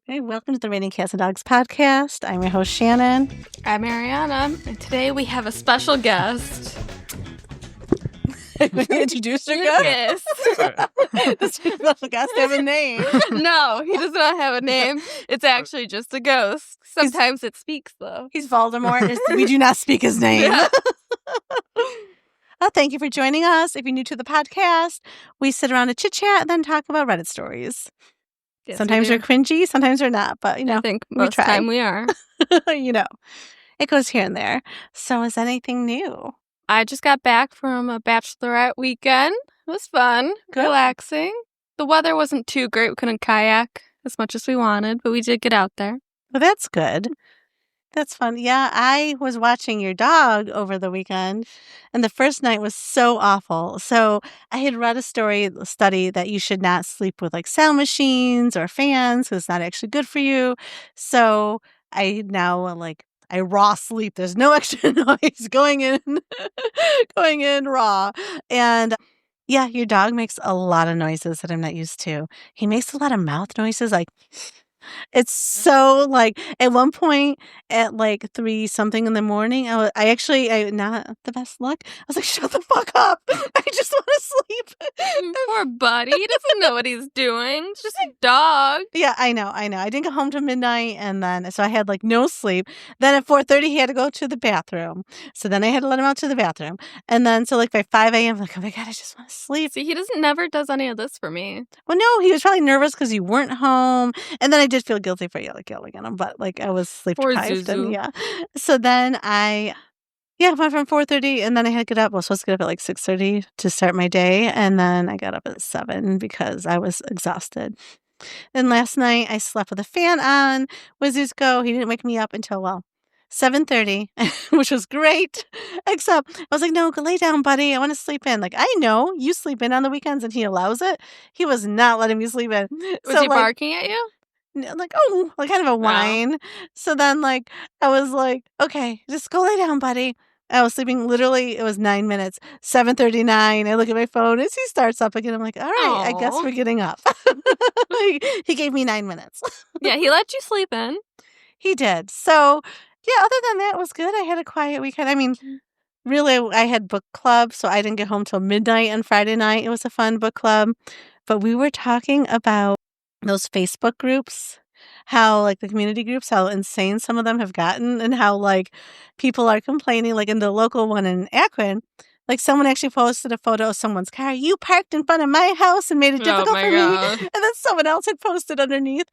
Hey, welcome to the Raining Cats and Dogs podcast. I'm your host, Shannon. I'm Arianna, and today we have a special guest. Introduce your guest? Lucas. Does your special guest have a name? No, he does not have a name. It's actually just a ghost. Sometimes it speaks, though. He's Voldemort. We do not speak his name. Yeah. Thank you for joining us. If you're new to the podcast, we sit around and chit-chat and then talk about Reddit stories. Yes, Sometimes we we're cringy, sometimes we're not, but, I think we most try. time we are. It goes here and there. So is anything new? I just got back from a bachelorette weekend. It was fun, Good. relaxing. The weather wasn't too great. We couldn't kayak as much as we wanted, but we did get out there. Well, that's good. That's fun. Yeah, I was watching your dog over the weekend, and the first night was so awful. So I had read a study that you should not sleep with like sound machines or fans because it's not actually good for you. So I now I raw sleep. There's no extra noise going in raw. And yeah, your dog makes a lot of noises that I'm not used to. He makes a lot of mouth noises, like it's so at one point at 3 something in the morning, I not the best luck. I was like, shut the fuck up. I just want to sleep. Poor buddy. He doesn't know what he's doing. It's just a dog. Yeah, I know. I didn't get home till midnight, and then so I had no sleep. Then at 4:30 he had to go to the bathroom. So then I had to let him out to the bathroom. And then so by 5 a.m. I'm like, oh my God, I just want to sleep. See, he never does any of this for me. Well, no, he was probably nervous because you weren't home. And then I did feel guilty for yelling at him, but I was sleep Poor deprived. Zuzu. And yeah. So then I went from 4:30, and then I had to get up. I was supposed to get up at 6:30 to start my day. And then I got up at 7 because I was exhausted. And last night I slept with a fan on. Wizards go. He didn't wake me up until 7:30, which was great. Except I was like, no, go lay down, buddy. I want to sleep in. I know you sleep in on the weekends, and he allows it. He was not letting me sleep in. Was he barking at you? Kind of a whine. So then I was like, okay, just go lay down, buddy. I was sleeping literally, it was 9 minutes. 7:39. I look at my phone as he starts up again. I'm like, all right, I guess Aw. we're getting up. He gave me 9 minutes. Yeah, he let you sleep in. He did. So yeah, other than that, it was good. I had a quiet weekend. I mean, really, I had book club, so I didn't get home till midnight on Friday night. It was a fun book club. But we were talking about those Facebook groups, how the community groups, how insane some of them have gotten, and how people are complaining. In the local one in Akron, someone actually posted a photo of someone's car. You parked in front of my house and made it difficult my for God. me. And then someone else had posted underneath,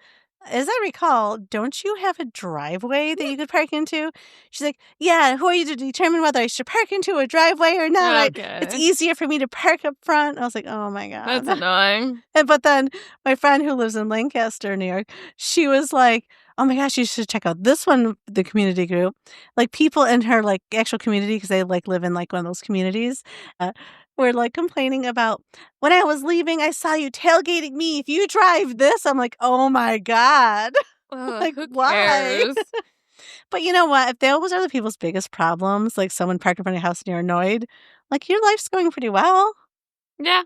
as I recall, don't you have a driveway that you could park into? She's like, yeah, who are you to determine whether I should park into a driveway or not? Okay. It's easier for me to park up front. I was like, oh my God. That's annoying. But then my friend who lives in Lancaster, New York, she was like, oh my gosh, you should check out this one, the community group. People in her actual community, because they live in one of those communities, were complaining about, when I was leaving, I saw you tailgating me. If you drive this, I'm like, oh my God. Ugh, who why? cares? But you know what? If those are the people's biggest problems, someone parked in front of your house and you're annoyed, your life's going pretty well. Yeah.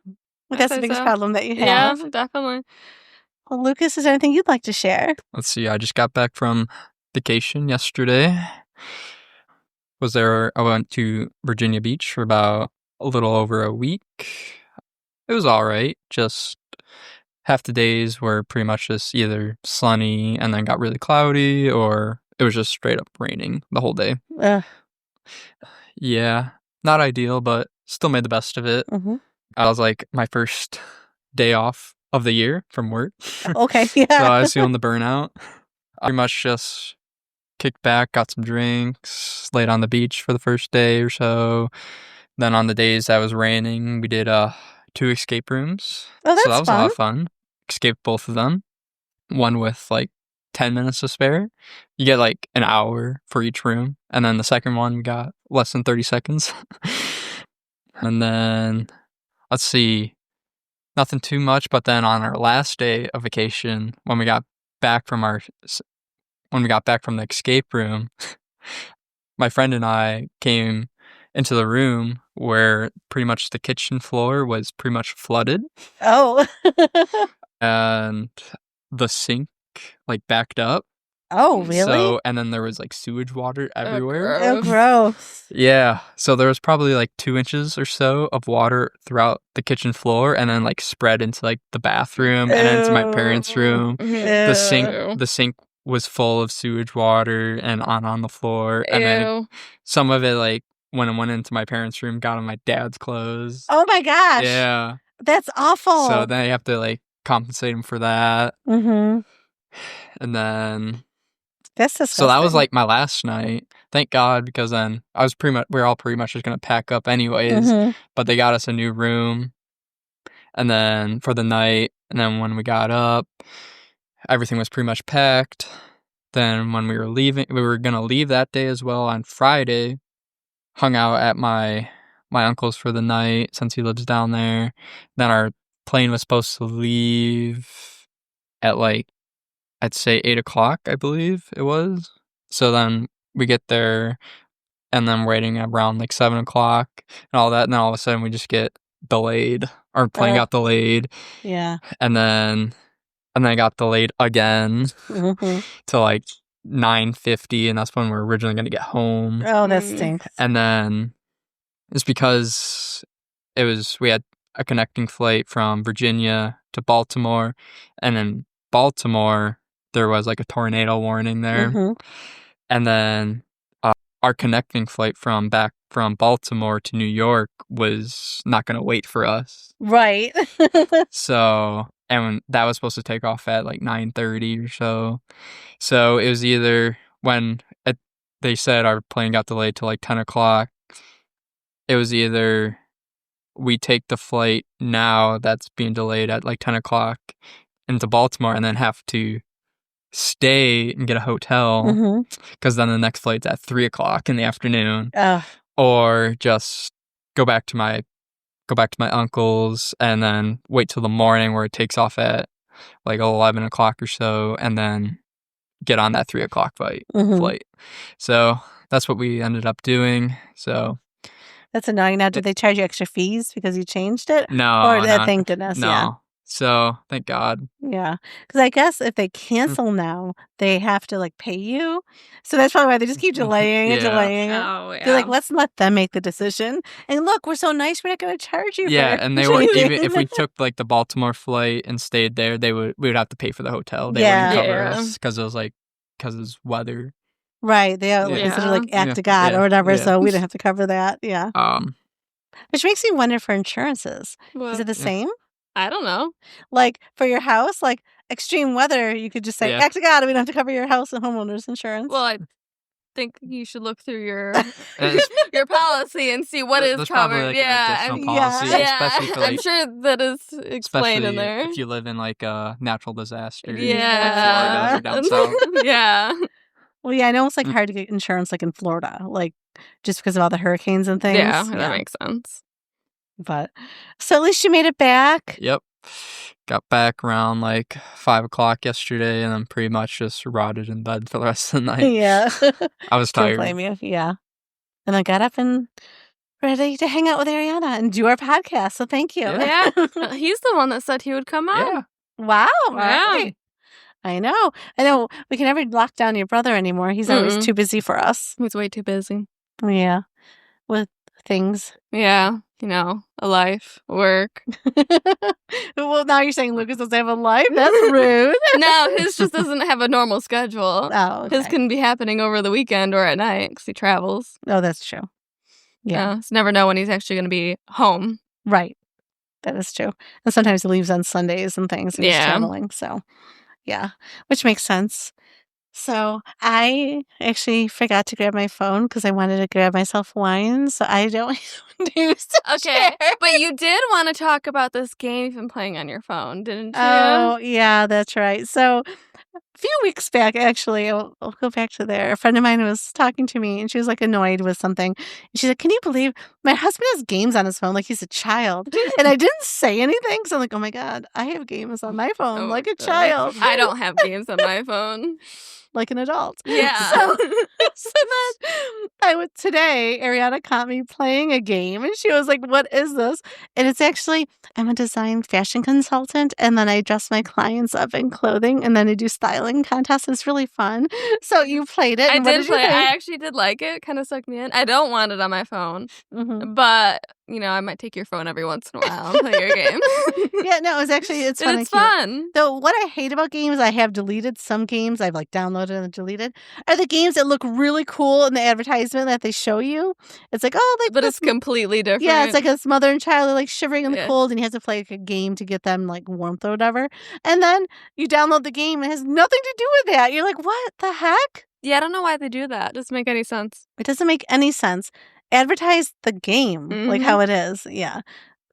That's the say biggest so. problem that you Yeah, have. definitely. Well, Lucas, is there anything you'd like to share? Let's see. I just got back from vacation yesterday. I went to Virginia Beach for about a little over a week. It was all right. Just half the days were pretty much just either sunny and then got really cloudy, or it was just straight up raining the whole day. Yeah, not ideal, but still made the best of it. Mm-hmm. I was my first day off of the year from work. Okay, yeah. So I was feeling the burnout. I pretty much just kicked back, got some drinks, laid on the beach for the first day or so. Then on the days that was raining, we did 2 escape rooms. Oh, that's so that was fun. a lot of fun. Escaped both of them. One with 10 minutes to spare. You get an hour for each room. And then the second one, we got less than 30 seconds. And then, let's see, nothing too much. But then on our last day of vacation, when we got back from the escape room, my friend and I came into the room where pretty much the kitchen floor was pretty much flooded. Oh. And the sink backed up. Oh, really? So, and then there was like sewage water everywhere. Oh, gross. Yeah. So there was probably like 2 inches or so of water throughout the kitchen floor, and then like spread into like the bathroom and into my parents' room. The sink was full of sewage water and on the floor. And then some of it, like when it went into my parents' room, got on my dad's clothes. Oh my gosh. Yeah. That's awful. So then you have to like compensate him for that. Mm-hmm. And then That's disgusting. so that was like my last night. Thank God, because then we were all pretty much just gonna pack up anyways. Mhm. But they got us a new room, and then for the night, and then when we got up, everything was pretty much packed. Then when we were gonna leave that day as well on Friday. Hung out at my uncle's for the night since he lives down there. Then our plane was supposed to leave at like, I'd say 8:00, I believe it was. So then we get there, and then waiting around like 7:00 and all that. And then all of a sudden we just get delayed. Our plane got delayed. Yeah. And then it got delayed again to like 9:50, and that's when we're originally going to get home. Oh, that stinks. And then it's because we had a connecting flight from Virginia to Baltimore, and in Baltimore there was like a tornado warning there. Mhm. And then our connecting flight from Baltimore to New York was not going to wait for us. Right. So, and that was supposed to take off at like 9:30 or so. So it was either they said our plane got delayed to like 10:00. It was either we take the flight now that's being delayed at like 10:00 into Baltimore and then have to stay and get a hotel because then the next flight's at 3:00 in the afternoon. Or just go back to my uncle's and then wait till the morning where it takes off at like 11:00 or so, and then get on that 3:00 flight. So that's what we ended up doing. So that's annoying. Now, did they charge you extra fees because you changed it? No. Or thank goodness. No. Yeah. So thank God. Yeah. Because I guess if they cancel now, they have to like pay you. So that's probably why they just keep delaying and delaying. Oh, yeah. They're like, let's let them make the decision. And look, we're so nice. We're not going to charge you. Yeah, for and they were even if we took like the Baltimore flight and stayed there, we would have to pay for the hotel. They wouldn't cover us because it was weather. Right. They consider like act of God or whatever. So we didn't have to cover that. Yeah. Which makes me wonder for insurances. Well, is it the same? I don't know. Like for your house, like extreme weather, you could just say, act of God, we don't have to cover your house and homeowners insurance. Well, I think you should look through your your policy and see what is covered. Probably, like, an additional policy, especially for, like, I'm sure that is explained in there. If you live in like a natural disaster. Yeah. Like Florida or down south. Yeah. Well, yeah, I know it's like hard to get insurance like in Florida, like just because of all the hurricanes and things. Yeah, that makes sense. But so at least you made it back. Yep. Got back around like 5:00 yesterday, and then pretty much just rotted in bed for the rest of the night. Yeah. I was tired. Don't blame you. Yeah. And I got up and ready to hang out with Arianna and do our podcast. So thank you. Yeah. He's the one that said he would come on. Yeah. Wow. Yeah. Right. I know. We can never lock down your brother anymore. He's always too busy for us. He's way too busy. Yeah. With things. Yeah. A life, work. Well, now you're saying Lucas doesn't have a life? That's rude. No, his just doesn't have a normal schedule. Oh, okay. His can be happening over the weekend or at night because he travels. Oh, that's true. Yeah. So never know when he's actually going to be home. Right. That is true. And sometimes he leaves on Sundays and things. And he's traveling. So, yeah, which makes sense. So I actually forgot to grab my phone because I wanted to grab myself wine. So I don't do Okay, but you did want to talk about this game you've been playing on your phone, didn't you? Oh, yeah, that's right. So a few weeks back, actually, I'll go back to there. A friend of mine was talking to me and she was like annoyed with something. And she's like, can you believe my husband has games on his phone like he's a child? And I didn't say anything. So I'm like, oh my God, I have games on my phone like a child. I don't have games on my phone. like an adult. Yeah. So then today, Ariana caught me playing a game and she was like, what is this? And it's actually, I'm a design fashion consultant and then I dress my clients up in clothing and then I do styling contests. It's really fun. So you played it. I And what did did you play it. I think? actually did like it. Kind of sucked me in. I don't want it on my phone. Mhm. But, I might take your phone every once in a while and play your game. Yeah, no, it's fun. It's fun. Though what I hate about games, I have deleted some games I've like downloaded and deleted, are the games that look really cool in the advertisement that they show you. It's like, oh, like But this it's completely different. yeah, it's like this mother and child are like shivering in the Yeah. cold and you have to play like a game to get them like warmth or whatever. And then you download the game and it has nothing to do with that. You're like, what the heck? Yeah, I don't know why they do that. It doesn't make any sense. It doesn't make any sense. Advertise the game like how it is. Yeah.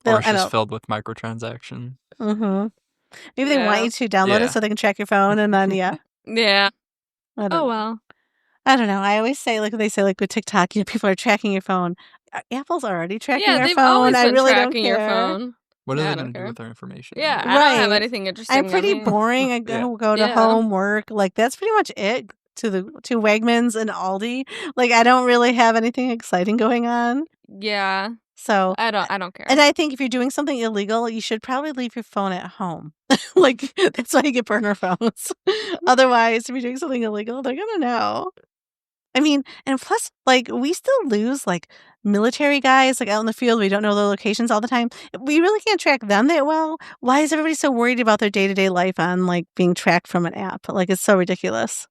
Or it's just filled with microtransactions. Mm-hmm. Maybe they want you to download it so they can track your phone and then, yeah. Yeah. I don't know. Well. I don't know. I always say, like, they say, like, with TikTok, people are tracking your phone. Apple's already tracking our they've phone. always I been really don't tracking care. your phone. What are Yeah, they I going don't to do care. with our information? Yeah, I don't have Right. anything interesting. I'm pretty on me. boring. I go to home, work. Like, that's pretty much it. To Wegmans and Aldi. Like, I don't really have anything exciting going on. Yeah. So I don't care. And I think if you're doing something illegal, you should probably leave your phone at home. Like, that's why you get burner phones. Otherwise, if you're doing something illegal, they're going to know. I mean, and plus, like, we still lose, like, military guys, like, out in the field. We don't know their locations all the time. We really can't track them that well. Why is everybody so worried about their day-to-day life on, like, being tracked from an app? Like, it's so ridiculous.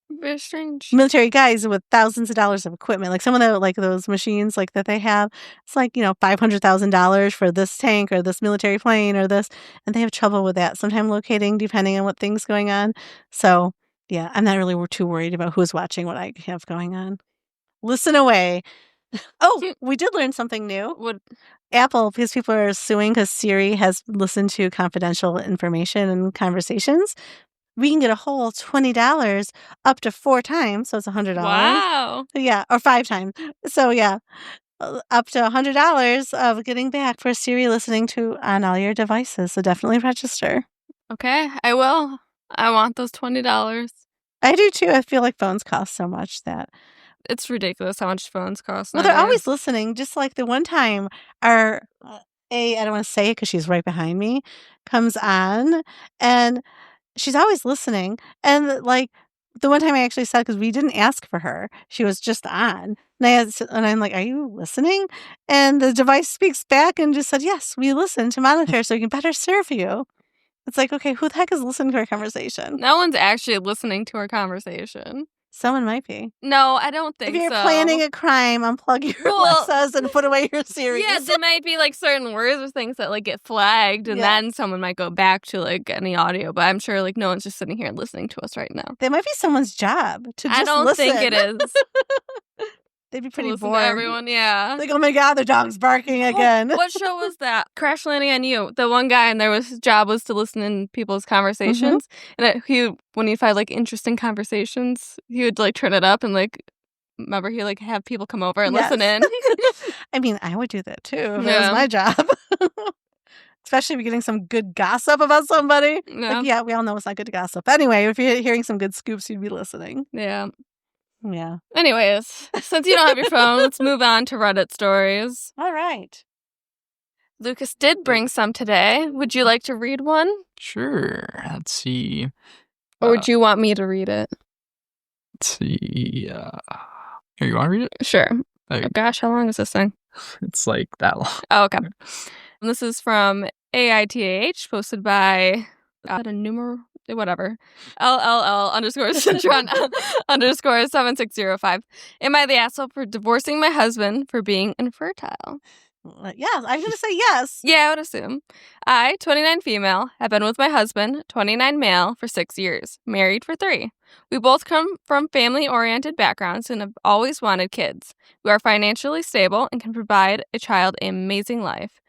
Very strange. Military guys with thousands of dollars of equipment, like some of the, like, those machines, like, that they have, it's like, $500,000 for this tank or this military plane or this, and they have trouble with that sometimes locating depending on what things going on. So, yeah, I'm not really too worried about who's watching what I have going on. Listen away. Oh, we did learn something new. What? Apple, because people are suing because Siri has listened to confidential information and conversations. We can get a whole $20 up to 4 times, so it's $100. Wow. Yeah, or 5 times. So, yeah, up to $100 of getting back for Siri listening to on all your devices. So definitely register. Okay, I will. I want those $20. I do too. I feel like phones cost so much that it's ridiculous how much phones cost. Well, they're always listening. Just like the one time our I don't want to say it because she's right behind me, comes on and she's always listening. And like the one time I actually said, because we didn't ask for her, she was just on. And I'm like, are you listening? And the device speaks back and just said, yes, we listen to monitor so we can better serve you. It's like, okay, who the heck is listening to our conversation? No one's actually listening to our conversation. Someone might be. No, I don't think so. If you're planning a crime, unplug your Alexas and put away your Siri. Yeah, there might be like certain words or things that like get flagged, and then someone might go back to like any audio. But I'm sure like no one's just sitting here listening to us right now. That might be someone's job to just listen. I don't think it is. They'd be pretty listen bored. to everyone, yeah. Like, oh my God, the dog's barking again. What show was that? Crash Landing on You. The one guy, and his job was to listen in people's conversations. And when he'd find like interesting conversations, he would like turn it up and like, remember he like have people come over and listen in. I mean, I would do that too. If that was my job. Especially if you're getting some good gossip about somebody. Yeah. Like, we all know it's not good to gossip. Anyway, if you're hearing some good scoops, you'd be listening. Yeah. Yeah. Anyways, since you don't have your phone, let's move on to Reddit stories. All right. Lucas did bring some today. Would you like to read one? Sure. Let's see. Or would you want me to read it? Let's see. Here, you want to read it? Sure. Oh gosh, how long is this thing? It's like that long. Oh, okay. And this is from AITAH, posted by whatever. LLL_Citron _7605. Am I the asshole for divorcing my husband for being infertile? Yeah, I'm going to say yes. Yeah, I would assume. I, 29 female, have been with my husband, 29 male, for 6 years, married for 3. We both come from family-oriented backgrounds and have always wanted kids. We are financially stable and can provide a child an amazing life.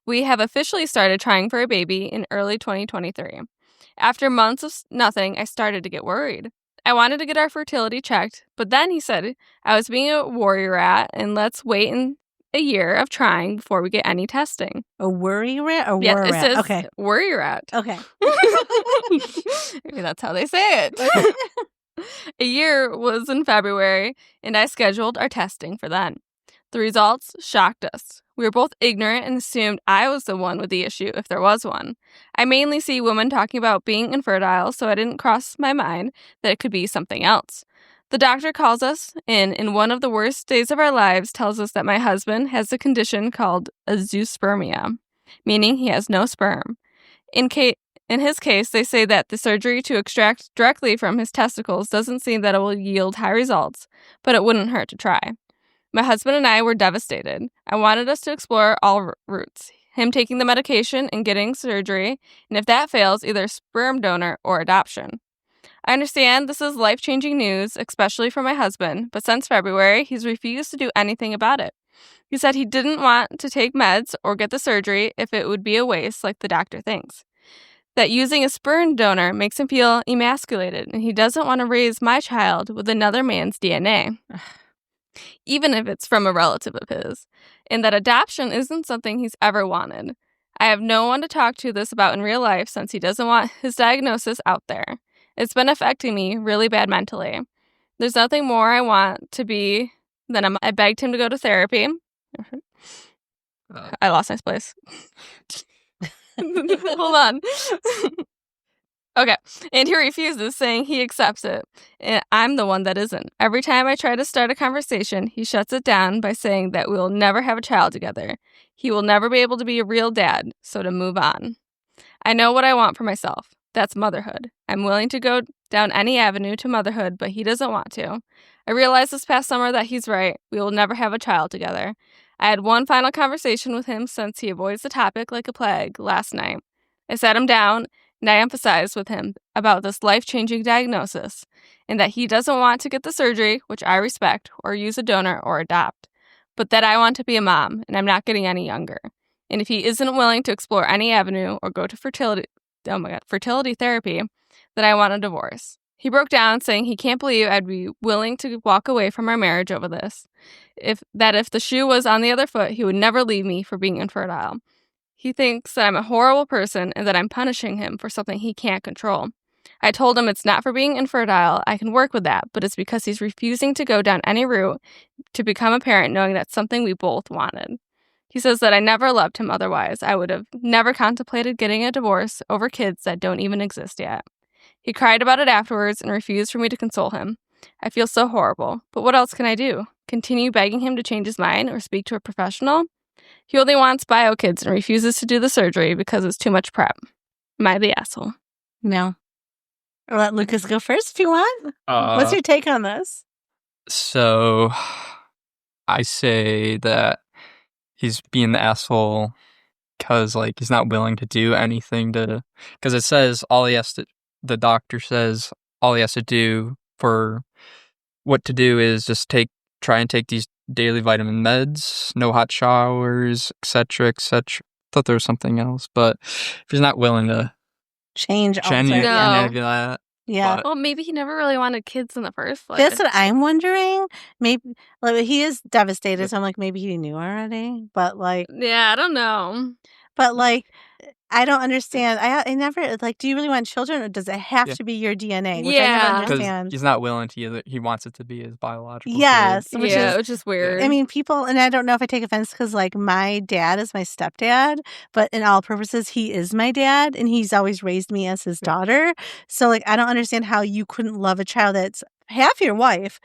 We have officially started trying for a baby in early 2023. After months of nothing, I started to get worried. I wanted to get our fertility checked, but then he said I was being a worry rat and let's wait a year of trying before we get any testing. A worry rat or yeah, war it rat? says okay. Worry rat. Okay. Maybe that's how they say it. A year was in February, and I scheduled our testing for then. The results shocked us. We were both ignorant and assumed I was the one with the issue if there was one. I mainly see women talking about being infertile, so it didn't cross my mind that it could be something else. The doctor calls us in one of the worst days of our lives, tells us that my husband has a condition called azoospermia, meaning he has no sperm. In his case, they say that the surgery to extract directly from his testicles doesn't seem that it will yield high results, but it wouldn't hurt to try. My husband and I were devastated. I wanted us to explore all routes, him taking the medication and getting surgery, and if that fails, either sperm donor or adoption. I understand this is life-changing news, especially for my husband, but since February, he's refused to do anything about it. He said he didn't want to take meds or get the surgery if it would be a waste like the doctor thinks. That using a sperm donor makes him feel emasculated, and he doesn't want to raise my child with another man's DNA, even if it's from a relative of his, and that adoption isn't something he's ever wanted. I have no one to talk to this about in real life since he doesn't want his diagnosis out there. It's been affecting me really bad mentally. There's nothing more I want to be than I begged him to go to therapy. I lost my place. Hold on. Okay. And he refuses, saying he accepts it. And I'm the one that isn't. Every time I try to start a conversation, he shuts it down by saying that we will never have a child together. He will never be able to be a real dad, so to move on. I know what I want for myself. That's motherhood. I'm willing to go down any avenue to motherhood, but he doesn't want to. I realized this past summer that he's right. We will never have a child together. I had one final conversation with him since he avoids the topic like a plague last night. I sat him down and I emphasized with him about this life-changing diagnosis and that he doesn't want to get the surgery, which I respect, or use a donor or adopt, but that I want to be a mom and I'm not getting any younger. And if he isn't willing to explore any avenue or go to fertility therapy, then I want a divorce. He broke down, saying he can't believe I'd be willing to walk away from our marriage over this. If the shoe was on the other foot, he would never leave me for being infertile. He thinks that I'm a horrible person and that I'm punishing him for something he can't control. I told him it's not for being infertile, I can work with that, but it's because he's refusing to go down any route to become a parent knowing that's something we both wanted. He says that I never loved him otherwise. I would have never contemplated getting a divorce over kids that don't even exist yet. He cried about it afterwards and refused for me to console him. I feel so horrible, but what else can I do? Continue begging him to change his mind or speak to a professional? He only wants bio kids and refuses to do the surgery because it's too much prep. Am I the asshole? No. I'll let Lucas go first if you want. What's your take on this? So, I say that he's being the asshole because, like, he's not willing to do anything to... Because it says the doctor says all he has to do for what to do is just try and take these daily vitamin meds, no hot showers, etc., etc. Thought there was something else, but if he's not willing to change any yeah. of that, yeah. Well, maybe he never really wanted kids in the first place. That's what I'm wondering. Maybe he is devastated, so I'm like, maybe he knew already. But yeah, I don't know. But I don't understand. I never do you really want children, or does it have to be your DNA? Which I never understand. Because he's not willing to either. He wants it to be his biological. Yes, kid. which is weird. I mean, people, and I don't know if I take offense because my dad is my stepdad, but in all purposes, he is my dad, and he's always raised me as his daughter. So I don't understand how you couldn't love a child that's half your wife.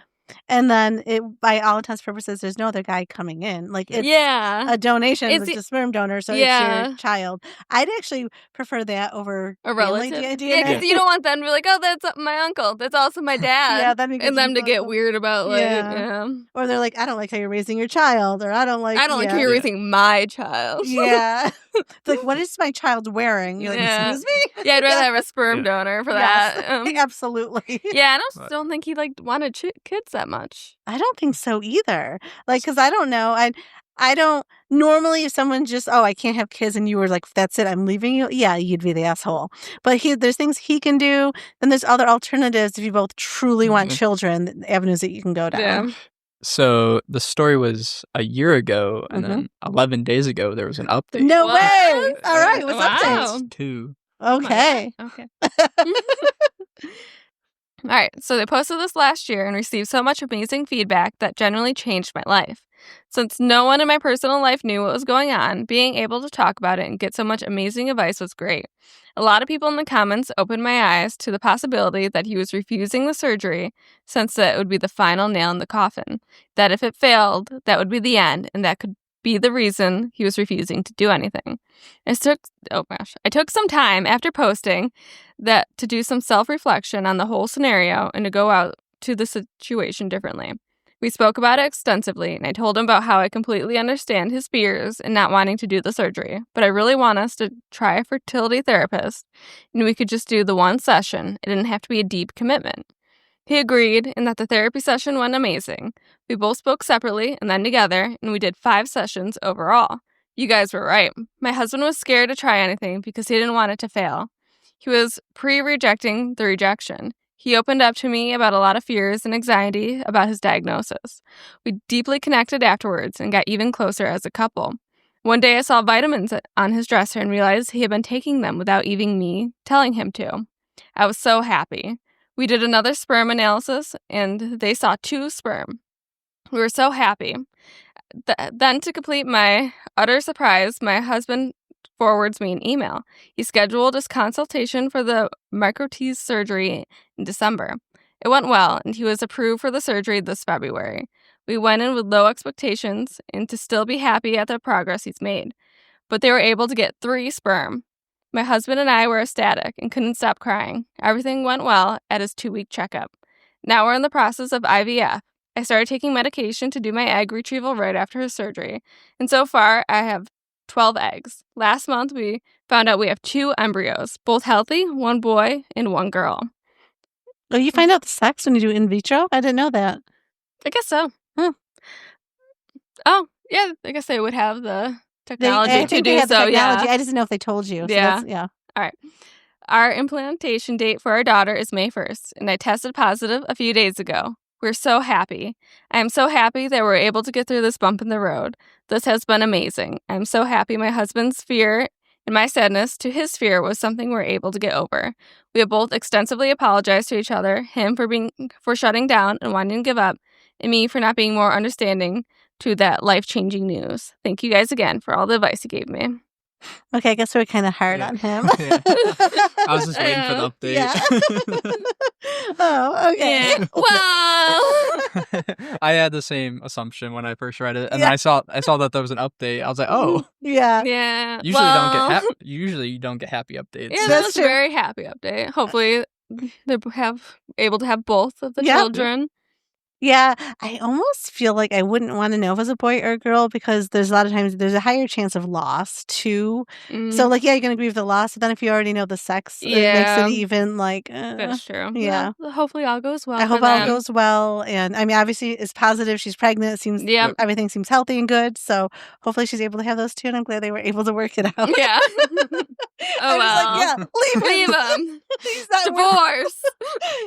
And then, by all intents and purposes, there's no other guy coming in. It's a donation. It's a sperm donor, so it's your child. I'd actually prefer that over a relative. DNA. Yeah, because you don't want them to be like, oh, that's my uncle. That's also my dad. And them to get weird about Or they're like, I don't like how you're raising your child, or I don't like how you're raising my child. Yeah. It's what is my child wearing? You're like, excuse me? Yeah, I'd rather have a sperm donor for that. Absolutely. Yeah, I don't think he wanted kids that much. I don't think so either. Because I don't know. I don't normally, if someone just, I can't have kids, and you were like, that's it, I'm leaving you. Yeah, you'd be the asshole. But there's things he can do. Then there's other alternatives if you both truly want children, avenues that you can go down. Yeah. So the story was a year ago, and then 11 days ago there was an update. No way! All right, what's wow. update? 2. Okay. Okay. All right, so they posted this last year and received so much amazing feedback that genuinely changed my life. Since no one in my personal life knew what was going on, being able to talk about it and get so much amazing advice was great. A lot of people in the comments opened my eyes to the possibility that he was refusing the surgery since that would be the final nail in the coffin, that if it failed, that would be the end, and that could be the reason he was refusing to do anything. I took some time after posting that to do some self-reflection on the whole scenario and to go out to the situation differently. We spoke about it extensively, and I told him about how I completely understand his fears and not wanting to do the surgery, but I really want us to try a fertility therapist, and we could just do the one session. It didn't have to be a deep commitment. He agreed, and that the therapy session went amazing. We both spoke separately and then together, and we did 5 sessions overall. You guys were right. My husband was scared to try anything because he didn't want it to fail. He was pre-rejecting the rejection. He opened up to me about a lot of fears and anxiety about his diagnosis. We deeply connected afterwards and got even closer as a couple. One day I saw vitamins on his dresser and realized he had been taking them without even me telling him to. I was so happy. We did another sperm analysis and they saw 2 sperm. We were so happy. Then to complete my utter surprise, my husband forwards me an email. He scheduled his consultation for the micro-tease surgery in December. It went well, and he was approved for the surgery this February. We went in with low expectations and to still be happy at the progress he's made. But they were able to get 3 sperm. My husband and I were ecstatic and couldn't stop crying. Everything went well at his 2-week checkup. Now we're in the process of IVF. I started taking medication to do my egg retrieval right after his surgery, and so far I have 12 eggs. Last month we found out we have 2 embryos, both healthy, 1 boy and 1 girl. Oh, you find out the sex when you do in vitro? I didn't know that. I guess so. Huh. Oh, yeah, I guess they would have the I technology think to they do had the so, technology. yeah. I just didn't know if they told you. So Yeah. yeah. All right. Our implantation date for our daughter is May 1st, and I tested positive a few days ago. We're so happy. I am so happy that we're able to get through this bump in the road. This has been amazing. I'm so happy my husband's fear and my sadness to his fear was something we're able to get over. We have both extensively apologized to each other, him for shutting down and wanting to give up, and me for not being more understanding to that life-changing news. Thank you guys again for all the advice you gave me. Okay, I guess we're kind of hard Yeah. on him. Yeah. I was just waiting for the update. Yeah. Oh, okay. Yeah. Well, I had the same assumption when I first read it, and Yeah. I saw that there was an update. I was like, oh, Yeah. yeah. usually you don't get happy updates. Yeah, that That's was true. a very happy update. Hopefully, they're able to have both of the Yep. children. Yeah, I almost feel like I wouldn't want to know if it was a boy or a girl because there's a lot of times there's a higher chance of loss too. So like, yeah, you're gonna grieve the loss, but then if you already know the sex, it makes Yeah. it even like, That's true. yeah. Well, hopefully all goes well. I hope for all them. goes well, and I mean, obviously, it's positive. She's pregnant. It seems Yep. everything seems healthy and good. So hopefully, she's able to have those 2, and I'm glad they were able to work it out. Yeah. I was like, yeah, leave Leave him. him. He's not Divorce.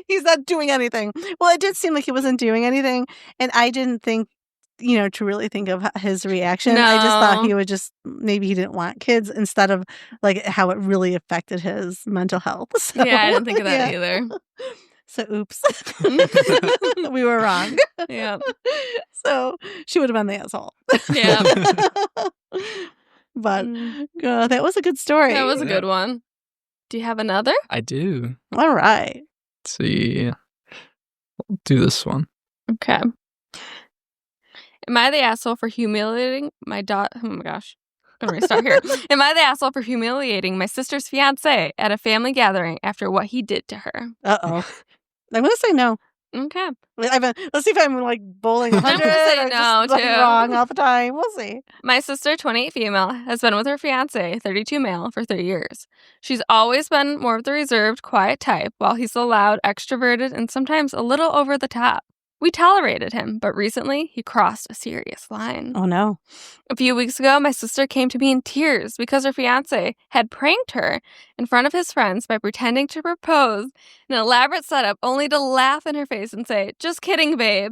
He's not doing anything. Well, it did seem like he wasn't doing anything, and I didn't think, to really think of his reaction. I just thought No. he would maybe he didn't want kids instead of like how it really affected his mental health. So, Yeah, I didn't think of that yeah. either. So, oops, we were wrong. Yeah. So she would have been the asshole. Yeah. But Mm. that was a good story. That was a Yeah. good one. Do you have another? I do. All right. Let's see. I'll do this one. Okay. Am I the asshole for humiliating my daughter? Oh my gosh. I'm going to restart here. Am I the asshole for humiliating my sister's fiance at a family gathering after what he did to her? Uh-oh. I'm going to say no. Okay. Let's see if I'm like bowling I'm 100 gonna say or no, just like, too. wrong all the time. We'll see. My sister, 28 female, has been with her fiance, 32 male, for 3 years. She's always been more of the reserved, quiet type, while he's the loud, extroverted, and sometimes a little over the top. We tolerated him, but recently he crossed a serious line. Oh, no. A few weeks ago, my sister came to me in tears because her fiance had pranked her in front of his friends by pretending to propose an elaborate setup only to laugh in her face and say, "Just kidding, babe.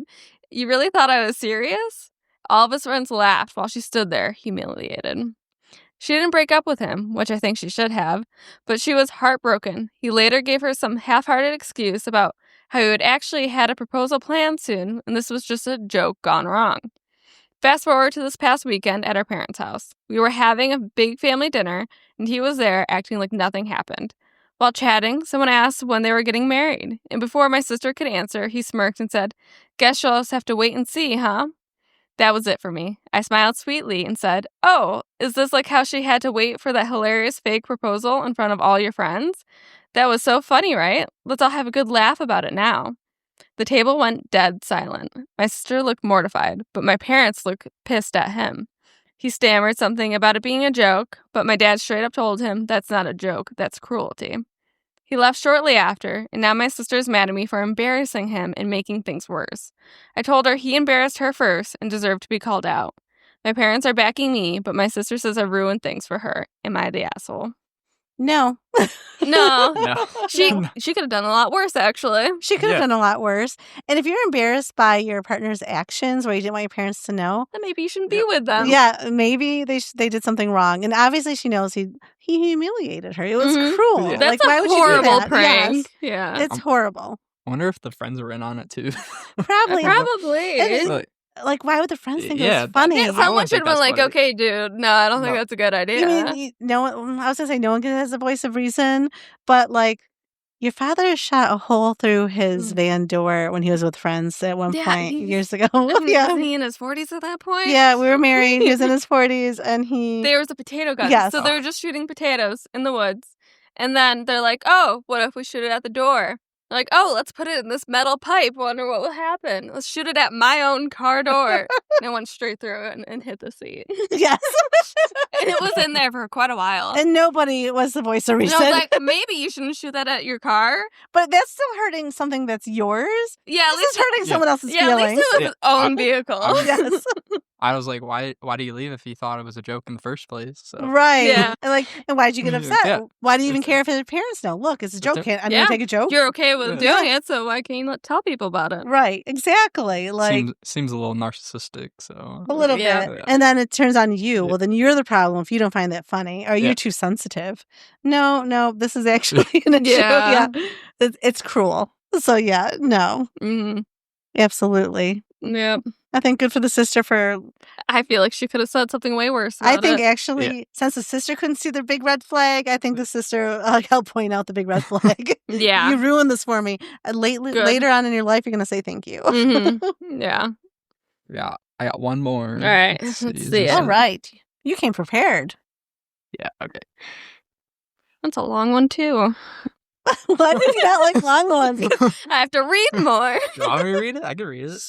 You really thought I was serious?" All of his friends laughed while she stood there, humiliated. She didn't break up with him, which I think she should have, but she was heartbroken. He later gave her some half-hearted excuse about how he would actually had a proposal planned soon, and this was just a joke gone wrong. Fast forward to this past weekend at our parents' house. We were having a big family dinner, and he was there acting like nothing happened. While chatting, someone asked when they were getting married, and before my sister could answer, he smirked and said, "Guess you'll just have to wait and see, huh?" That was it for me. I smiled sweetly and said, "Oh, is this like how she had to wait for that hilarious fake proposal in front of all your friends? That was so funny, right? Let's all have a good laugh about it now." The table went dead silent. My sister looked mortified, but my parents looked pissed at him. He stammered something about it being a joke, but my dad straight up told him that's not a joke, that's cruelty. He left shortly after, and now my sister's mad at me for embarrassing him and making things worse. I told her he embarrassed her first and deserved to be called out. My parents are backing me, but my sister says I ruined things for her. Am I the asshole? No. No. No. She could have done a lot worse, actually. She could have Yeah. done a lot worse. And if you're embarrassed by your partner's actions or you didn't want your parents to know, Then maybe you shouldn't be with them. yeah, maybe they did something wrong. And obviously she knows he humiliated her. It was Mhm. cruel. Yeah. That's Like, why a would you do horrible that? prank. Yes. Yeah. It's horrible. I wonder if the friends were in on it too. Probably. Probably. And like, why would the friends think it yeah, was funny? I Someone wouldn't should think have been that's like, funny. "Okay, dude, no, I don't think No. that's a good idea." I mean, no one, I was going to say no one has a voice of reason, but like, your father shot a hole through his van door when he was with friends at one Yeah, point he's- years ago. Yeah. Yeah. Was he in his 40s at that point? Yeah, we were married. He was in his 40s and he. There was a potato gun. Yes. So they were just shooting potatoes in the woods. And then they're like, "Oh, what if we shoot it at the door?" They're like, "Oh, let's put it in this metal pipe. Wonder what will happen. Let's shoot it at my own car door." And it went straight through and hit the seat. Yes. And it was in there for quite a while. And nobody was the voice of And reason. I was like, maybe you shouldn't shoot that at your car. But that's still hurting something that's yours. Yeah, at This least is hurting Yeah. someone else's yeah, at least feelings. it was Yeah. his own vehicle. Yes. I was like, why do you leave if you thought it was a joke in the first place? So Right. Yeah. And why'd you get Yeah. upset? Yeah. Why do you even It's- care if your parents know? Look, it's a joke. it's- I'm Yeah. going to take a joke. You're okay with Yeah. doing it, so why can't you not tell people about it? Right. Exactly. Like seems a little narcissistic. So a little Yeah. bit. Yeah. And then it turns on you. Yeah. Well, then you're the problem if you don't find that funny or you're Yeah. too sensitive. No, this is actually an issue. Yeah. It's cruel. So, yeah, no, Mm-hmm. absolutely. Yep. I think good for the sister for. I feel like she could have said something way worse. I about think it. actually, since the sister couldn't see the big red flag, I think the sister helped point out the big red flag. Yeah. You ruined this for me. Good. Later on in your life, you're going to say thank you. Mm-hmm. Yeah. yeah, I got one more. All right. Let's Let's Is see this it. All it? right. You came prepared. Yeah. Okay. That's a long one, too. Why do you not like long ones? I have to read more. Do you want me to read it? I can read it.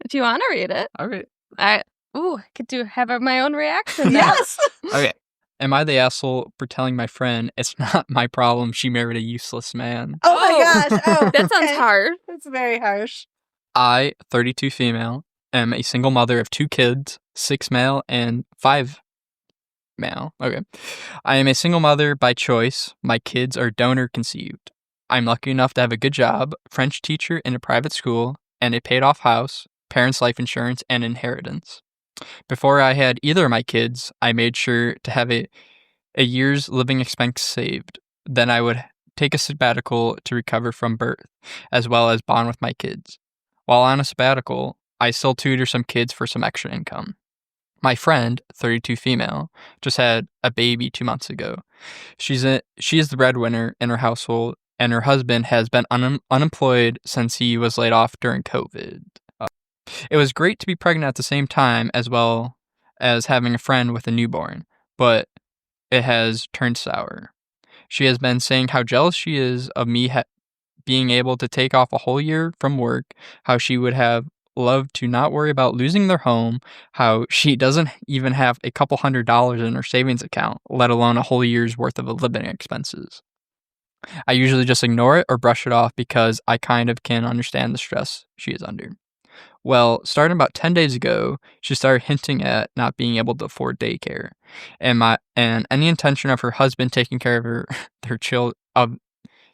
If you want to read it, All right. I could have my own reaction. now. Yes. Okay. Am I the asshole for telling my friend it's not my problem she married a useless man? Oh my gosh. Oh, That sounds okay. hard. That's very harsh. I, 32 female, am a single mother of 2 kids, 6 male and 5 male. Okay. I am a single mother by choice. My kids are donor conceived. I'm lucky enough to have a good job, French teacher in a private school, and a paid off house, parents' life insurance, and inheritance. Before I had either of my kids, I made sure to have a year's living expense saved. Then I would take a sabbatical to recover from birth, as well as bond with my kids. While on a sabbatical, I still tutor some kids for some extra income. My friend, 32 female, just had a baby 2 months ago. She is the breadwinner in her household, and her husband has been unemployed since he was laid off during COVID. It was great to be pregnant at the same time, as well as having a friend with a newborn, but it has turned sour. She has been saying how jealous she is of me being able to take off a whole year from work, how she would have loved to not worry about losing their home, how she doesn't even have a couple $100s in her savings account, let alone a whole year's worth of living expenses. I usually just ignore it or brush it off because I kind of can understand the stress she is under. Well, starting about 10 days ago, she started hinting at not being able to afford daycare, and any intention of her husband taking care of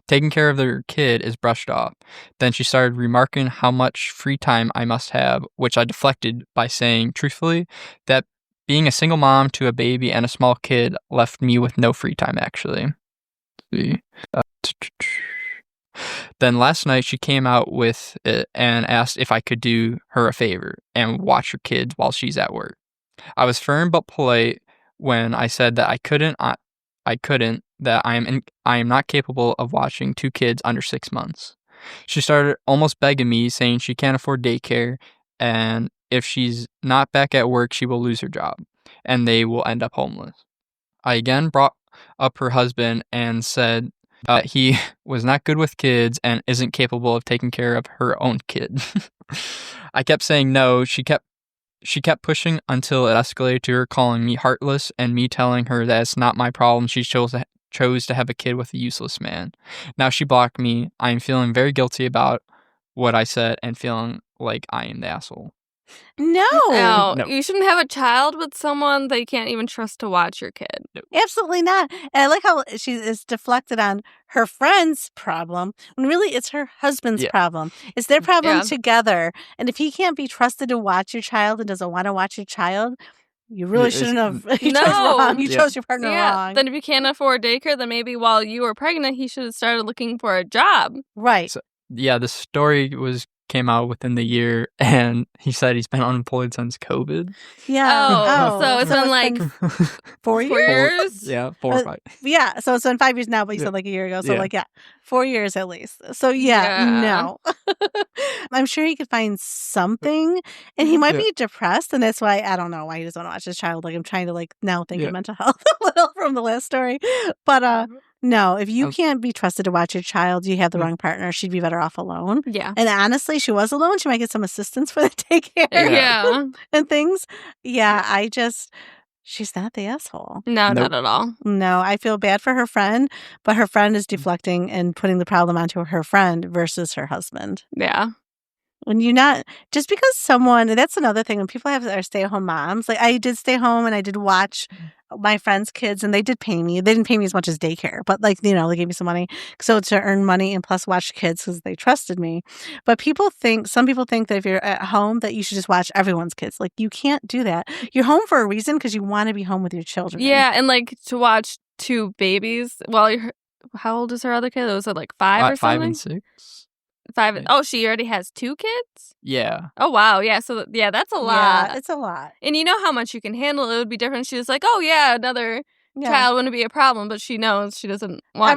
taking care of their kid is brushed off. Then she started remarking how much free time I must have, which I deflected by saying, truthfully, that being a single mom to a baby and a small kid left me with no free time, actually. Then last night she came out with it and asked if I could do her a favor and watch her kids while she's at work. I was firm but polite when I said that I couldn't. I couldn't. That I am not capable of watching 2 kids under 6 months. She started almost begging me, saying she can't afford daycare, and if she's not back at work, she will lose her job, and they will end up homeless. I again brought up her husband and said he was not good with kids and isn't capable of taking care of her own kid. I kept saying no. She kept pushing until it escalated to her calling me heartless and me telling her that it's not my problem. She chose to have a kid with a useless man. Now she blocked me. I am feeling very guilty about what I said and feeling like I am the asshole. No, No, No. you shouldn't have a child with someone that you can't even trust to watch your kid. absolutely not. And I like how she is deflected on her friend's problem when really it's her husband's Yeah. problem. It's their problem Yeah. together. And if he can't be trusted to watch your child and doesn't want to watch your child, you really it's- shouldn't have. You chose No. wrong. You Yeah. chose your partner Yeah, wrong. then if you can't afford daycare, then maybe while you were pregnant, he should have started looking for a job. Right. So, yeah, the story came out within the year, and he said he's been unemployed since COVID. Yeah. Oh, so it's been like been 4 4 years? years? Yeah, 4 or 5. Yeah. So it's been 5 years now, but you Yeah. said like a year ago. So Yeah. like, 4 years at least. So yeah. Yeah. No. I'm sure he could find something, and he might Yeah. be depressed, and that's why I don't know why he doesn't want to watch his child. Like I'm trying to like now think Yeah. of mental health a little from the last story, but no, if you Um, can't be trusted to watch your child, you have the Yeah. wrong partner. She'd be better off alone. Yeah. And honestly, she was alone. She might get some assistance for the daycare Yeah. and things. Yeah, she's not the asshole. No, Nope. not at all. No, I feel bad for her friend, but her friend is deflecting and putting the problem onto her friend versus her husband. Yeah. When you not just because someone, that's another thing when people are stay-at-home moms. Like I did stay home and I did watch my friends' kids and they did pay me. They didn't pay me as much as daycare, but like, they gave me some money. So to earn money and plus watch kids because they trusted me. But some people think that if you're at home that you should just watch everyone's kids. Like you can't do that. You're home for a reason because you want to be home with your children. Yeah, and like to watch 2 babies while how old is her other kid? Was it like 5 or 5 something? and 6. 5. Yeah. Oh, she already has 2 kids? Yeah. Oh, wow. Yeah, so yeah, that's a lot. Yeah, it's a lot. And you know how much you can handle. It would be different. She was like, oh, yeah, another Yeah. child wouldn't be a problem, but she knows she doesn't want.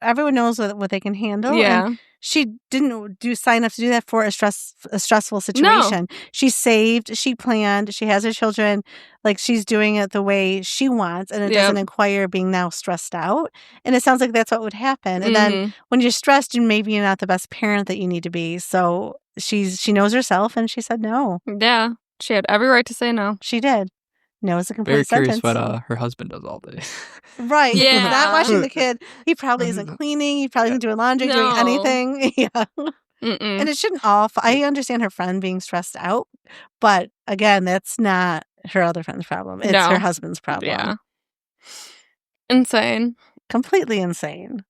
Everyone knows what they can handle. Yeah. And she didn't sign up to do that for a stressful situation. She saved, she planned, she has her children, like she's doing it the way she wants, and it Yep. doesn't require being now stressed out. And it sounds like that's what would happen. And then Mhm. when you're stressed, and maybe you're not the best parent that you need to be. So she knows herself, and she said no. Yeah. She had every right to say no. She did. No is a complete Very sentence. curious what her husband does all day. Right. He's Yeah. not watching the kid. He probably isn't cleaning. He probably isn't doing laundry, doing No. anything. Yeah. Mm-mm. And it shouldn't all. I understand her friend being stressed out, but again, that's not her other friend's problem. It's No. her husband's problem. Yeah. Insane. Completely insane.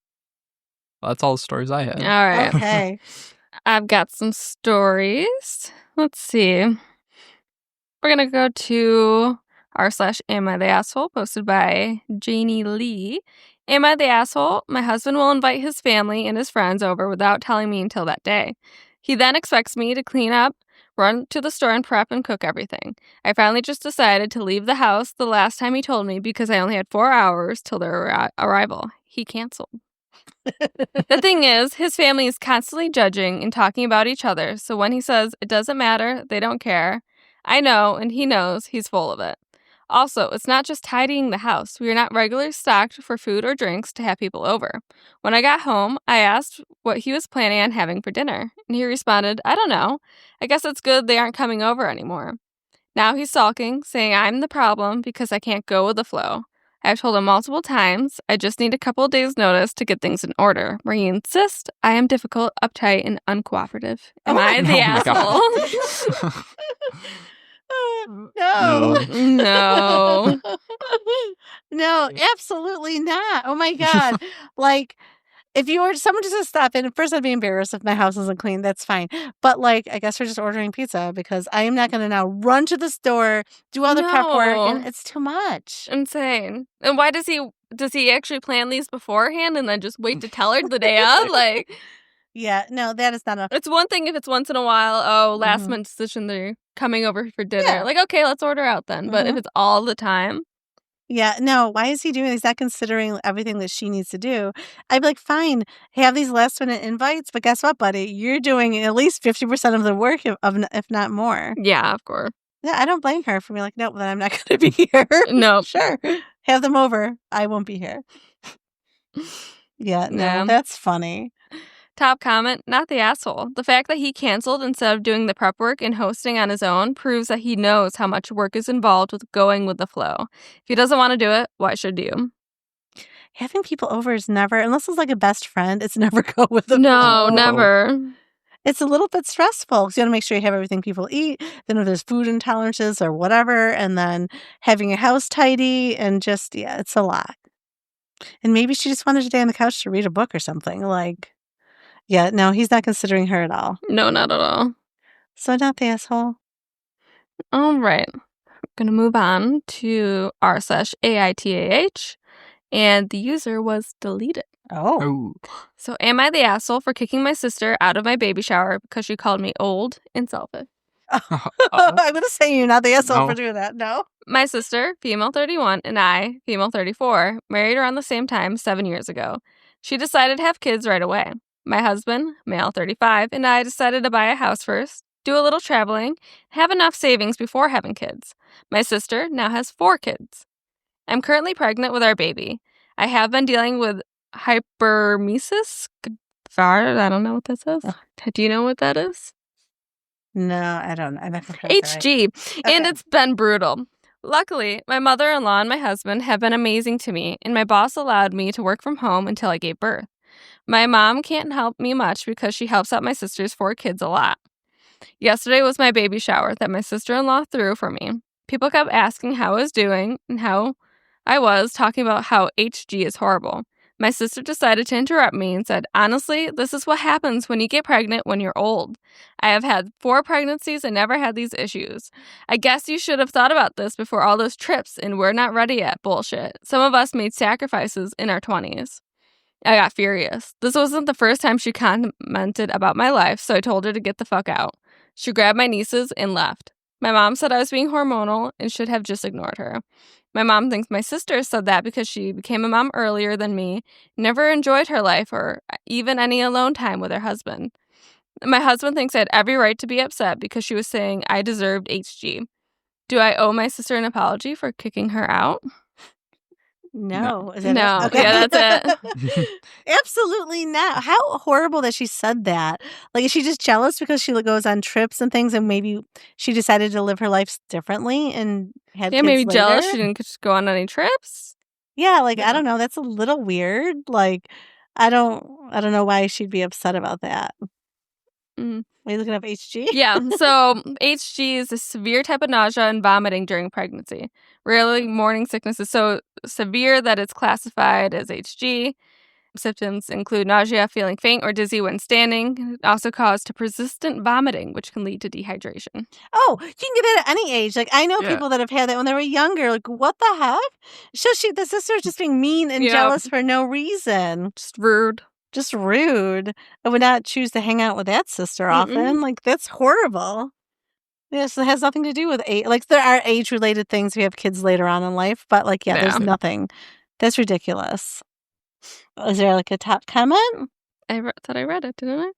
Well, that's all the stories I had. All right. Okay. I've got some stories. Let's see. We're going to go to r/Am I the Asshole, posted by Janie Lee. Am I the asshole? My husband will invite his family and his friends over without telling me until that day. He then expects me to clean up, run to the store and prep and cook everything. I finally just decided to leave the house the last time he told me because I only had 4 hours till their arrival. He canceled. The thing is, his family is constantly judging and talking about each other, so when he says it doesn't matter, they don't care, I know, and he knows, he's full of it. Also, it's not just tidying the house. We are not regularly stocked for food or drinks to have people over. When I got home, I asked what he was planning on having for dinner, and he responded, I don't know. I guess it's good they aren't coming over anymore. Now he's sulking, saying I'm the problem because I can't go with the flow. I've told him multiple times I just need a couple of days' notice to get things in order, where he insists I am difficult, uptight, and uncooperative. Am I the asshole? No. No. No, absolutely not. Oh my God. Like, if someone just to stop in, first I'd be embarrassed if my house isn't clean. That's fine. But like, I guess we're just ordering pizza because I am not going to now run to the store, do all the prep work, and it's too much. Insane. And why does he actually plan these beforehand and then just wait to tell her the day of? Like, Yeah, no, that is not a... It's one thing if it's once in a while, last Mhm. minute decision, they're coming over for dinner. Yeah. Like, okay, let's order out then. But if Mhm. it's all the time, Yeah, no, why is he doing He's not considering everything that she needs to do. I'd be like, "Fine, have these last-minute invites, but guess what, buddy? You're doing at least 50% of the work if not more." yeah, of course. Yeah, I don't blame her for being like, "Nope, then I'm not gonna be here." Nope. Sure, have them over. I won't be here. Yeah, no, Yeah. that's funny. Top comment, not the asshole. The fact that he canceled instead of doing the prep work and hosting on his own proves that he knows how much work is involved with going with the flow. If he doesn't want to do it, why should you? Having people over is never unless it's like a best friend, it's never go with the No, flow. never. It's a little bit stressful because you gotta make sure you have everything people eat, then if there's food intolerances or whatever, and then having your house tidy and just yeah, it's a lot. And maybe she just wanted to stay on the couch to read a book or something, like yeah, no, he's not considering her at all. No, not at all. So not the asshole. All right. Gonna move on to r/AITAH, and the user was deleted. Oh. Oh. So, am I the asshole for kicking my sister out of my baby shower because she called me old and selfish? I'm gonna say you're not the asshole No. for doing that, no. My sister, female 31, and I, female 34, married around the same time 7 years ago. She decided to have kids right away. My husband, male 35, and I decided to buy a house first, do a little traveling, have enough savings before having kids. My sister now has 4 kids. I'm currently pregnant with our baby. I have been dealing with hypermesis. I don't know what that says. Do you know what that is? No, I don't know. I never heard that. HG, and Okay. it's been brutal. Luckily, my mother-in-law and my husband have been amazing to me, and my boss allowed me to work from home until I gave birth. My mom can't help me much because she helps out my sister's 4 kids a lot. Yesterday was my baby shower that my sister-in-law threw for me. People kept asking how I was doing and how I was, talking about how HG is horrible. My sister decided to interrupt me and said, honestly, this is what happens when you get pregnant when you're old. I have had 4 pregnancies and never had these issues. I guess you should have thought about this before all those trips and we're not ready yet bullshit. Some of us made sacrifices in our 20s. I got furious. This wasn't the first time she commented about my life, so I told her to get the fuck out. She grabbed my nieces and left. My mom said I was being hormonal and should have just ignored her. My mom thinks my sister said that because she became a mom earlier than me, never enjoyed her life or even any alone time with her husband. My husband thinks I had every right to be upset because she was saying I deserved HG. Do I owe my sister an apology for kicking her out? No. Is that No. it? Okay. Yeah, that's it. Absolutely not. How horrible that she said that. Like, is she just jealous because she goes on trips and things and maybe she decided to live her life differently and had Yeah, kids maybe later? jealous she didn't just go on any trips. Yeah, like, I Yeah. don't know. That's a little weird. Like, I don't know why she'd be upset about that. Mm. Are you looking up HG? Yeah, so HG is a severe type of nausea and vomiting during pregnancy. Rarely, morning sickness is so severe that it's classified as HG. Symptoms include nausea, feeling faint or dizzy when standing. It also causes to persistent vomiting, which can lead to dehydration. Oh, you can get that at any age. Like, I know Yeah. people that have had that when they were younger. Like, what the heck? So the sister's just being mean and Yep. jealous for no reason. Just rude. Just rude. I would not choose to hang out with that sister often. Like, that's horrible. Yes, it has nothing to do with age. Like, there are age-related things. We have kids later on in life, but like, yeah, there's Yeah. nothing. That's ridiculous. Is there like a top comment? I thought I read it, didn't I?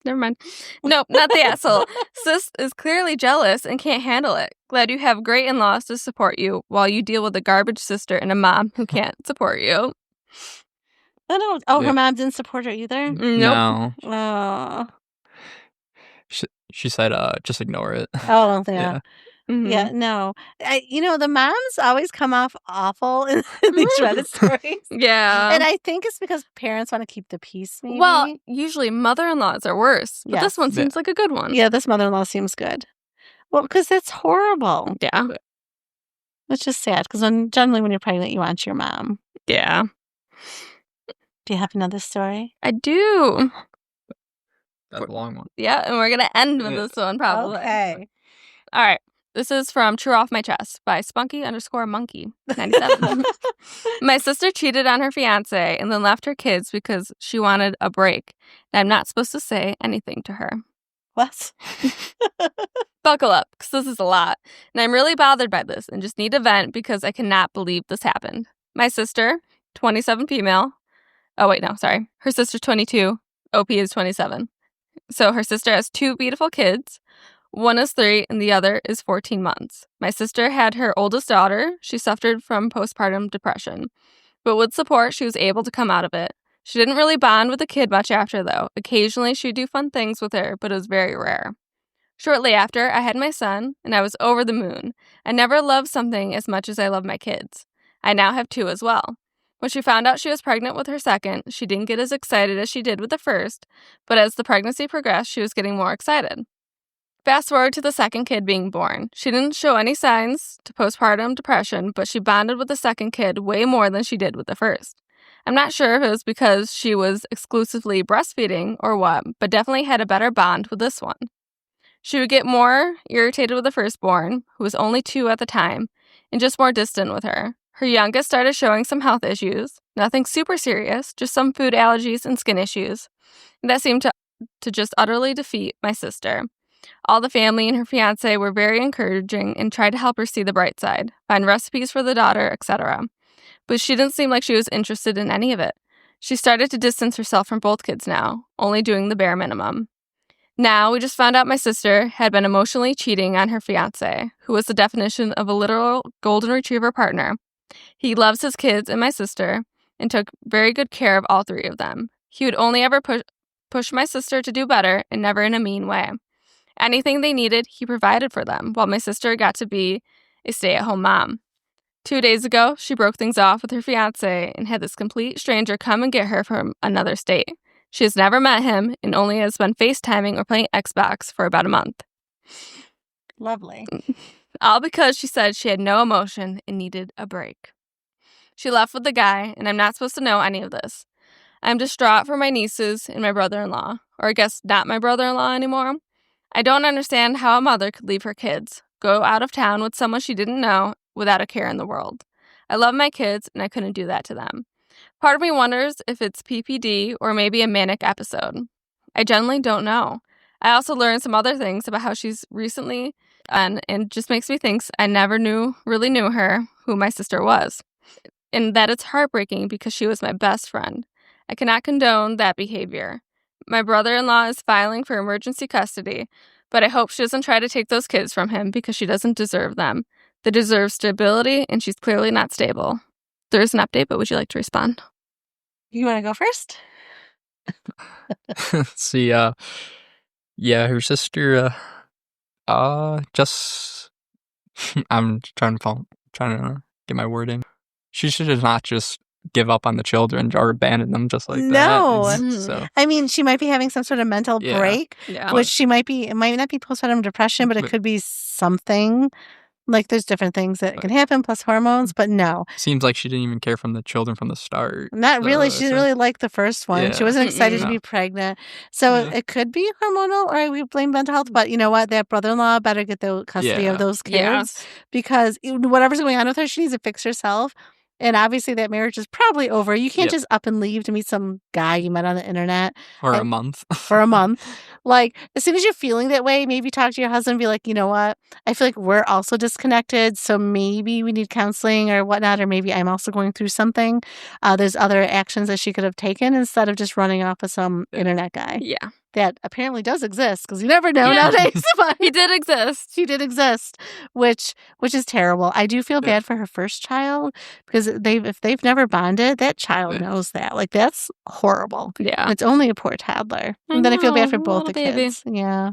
Never mind. Nope, not the asshole. Sis is clearly jealous and can't handle it. Glad you have great in-laws to support you while you deal with a garbage sister and a mom who can't support you. I don't. Oh, Yeah. her mom didn't support her either. Nope. No. Oh, She said, just ignore it. oh, yeah. Yeah. Mhm. Yeah, no. The moms always come off awful in these Reddit stories. Yeah. And I think it's because parents want to keep the peace, maybe. Well, usually mother-in-laws are worse, but Yes. this one Yeah. seems like a good one. Yeah, this mother-in-law seems good. Well, because that's horrible. Yeah. It's just sad because generally when you're pregnant, you want your mom. Yeah. Do you have another story? I do. That's a long one. Yeah, and we're going to end with Yeah. this one probably. Okay. All right. This is from True Off My Chest by Spunky_Monkey97. My sister cheated on her fiance and then left her kids because she wanted a break. And I'm not supposed to say anything to her. What? Buckle up, because this is a lot. And I'm really bothered by this and just need to vent because I cannot believe this happened. My sister, 27 female. Oh, wait, no, sorry. Her sister's 22. OP is 27. So her sister has 2 beautiful kids. One is 3 and the other is 14 months. My sister had her oldest daughter. She suffered from postpartum depression. But with support, she was able to come out of it. She didn't really bond with the kid much after, though. Occasionally, she'd do fun things with her, but it was very rare. Shortly after, I had my son, and I was over the moon. I never loved something as much as I love my kids. I now have 2 as well. When she found out she was pregnant with her second, she didn't get as excited as she did with the first, but as the pregnancy progressed, she was getting more excited. Fast forward to the second kid being born. She didn't show any signs to postpartum depression, but she bonded with the second kid way more than she did with the first. I'm not sure if it was because she was exclusively breastfeeding or what, but definitely had a better bond with this one. She would get more irritated with the firstborn, who was only 2 at the time, and just more distant with her. Her youngest started showing some health issues, nothing super serious, just some food allergies and skin issues. And that seemed to just utterly defeat my sister. All the family and her fiancé were very encouraging and tried to help her see the bright side, find recipes for the daughter, etc. But she didn't seem like she was interested in any of it. She started to distance herself from both kids now, only doing the bare minimum. Now, we just found out my sister had been emotionally cheating on her fiancé, who was the definition of a literal golden retriever partner. He loves his kids and my sister and took very good care of all 3 of them. He would only ever push my sister to do better and never in a mean way. Anything they needed, he provided for them, while my sister got to be a stay-at-home mom. 2 days ago, she broke things off with her fiancé and had this complete stranger come and get her from another state. She has never met him and only has been FaceTiming or playing Xbox for about a month. Lovely. All because she said she had no emotion and needed a break. She left with the guy, and I'm not supposed to know any of this. I'm distraught for my nieces and my brother-in-law, or I guess not my brother-in-law anymore. I don't understand how a mother could leave her kids, go out of town with someone she didn't know without a care in the world. I love my kids, and I couldn't do that to them. Part of me wonders if it's PPD or maybe a manic episode. I generally don't know. I also learned some other things about how she's recently and just makes me think I never really knew her, who my sister was. And that it's heartbreaking because she was my best friend. I cannot condone that behavior. My brother-in-law is filing for emergency custody, but I hope she doesn't try to take those kids from him because she doesn't deserve them. They deserve stability, and she's clearly not stable. There is an update, but would you like to respond? You want to go first? See, yeah, her sister, just, I'm trying to get my word in. She should have not just give up on the children or abandon them just like No. that. So, I mean, she might be having some sort of mental break, which it might not be postpartum depression, but it could be something. Like, there's different things that can happen, plus hormones, but no. Seems like she didn't even care from the children from the start. Not really. She didn't really like the first one. Yeah. She wasn't excited to be pregnant. So it could be hormonal, or we blame mental health. But you know what? That brother-in-law better get the custody of those kids. Because whatever's going on with her, she needs to fix herself. And obviously that marriage is probably over. You can't just up and leave to meet some guy you met on the internet. Or a month. For a month. Like, as soon as you're feeling that way, maybe talk to your husband and be like, you know what? I feel like we're also disconnected, so maybe we need counseling or whatnot, or maybe I'm also going through something. There's other actions that she could have taken instead of just running off with some internet guy. Yeah. That apparently does exist, because you never know nowadays. But he did exist. He did exist, which is terrible. I do feel bad for her first child, because if they've never bonded, that child knows that. Like, that's horrible. Yeah. And it's only a poor toddler. And then I feel bad for both the baby. kids. Yeah.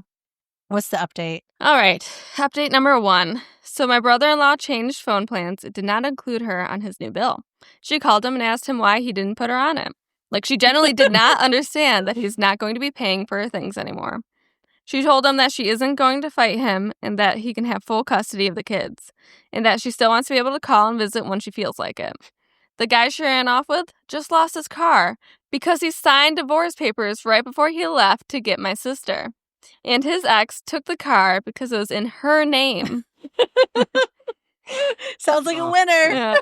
What's the update? All right. Update number 1. So my brother-in-law changed phone plans. It did not include her on his new bill. She called him and asked him why he didn't put her on it. Like, she generally did not understand that he's not going to be paying for her things anymore. She told him that she isn't going to fight him and that he can have full custody of the kids, and that she still wants to be able to call and visit when she feels like it. The guy she ran off with just lost his car because he signed divorce papers right before he left to get my sister. And his ex took the car because it was in her name. Sounds like a winner. Yeah.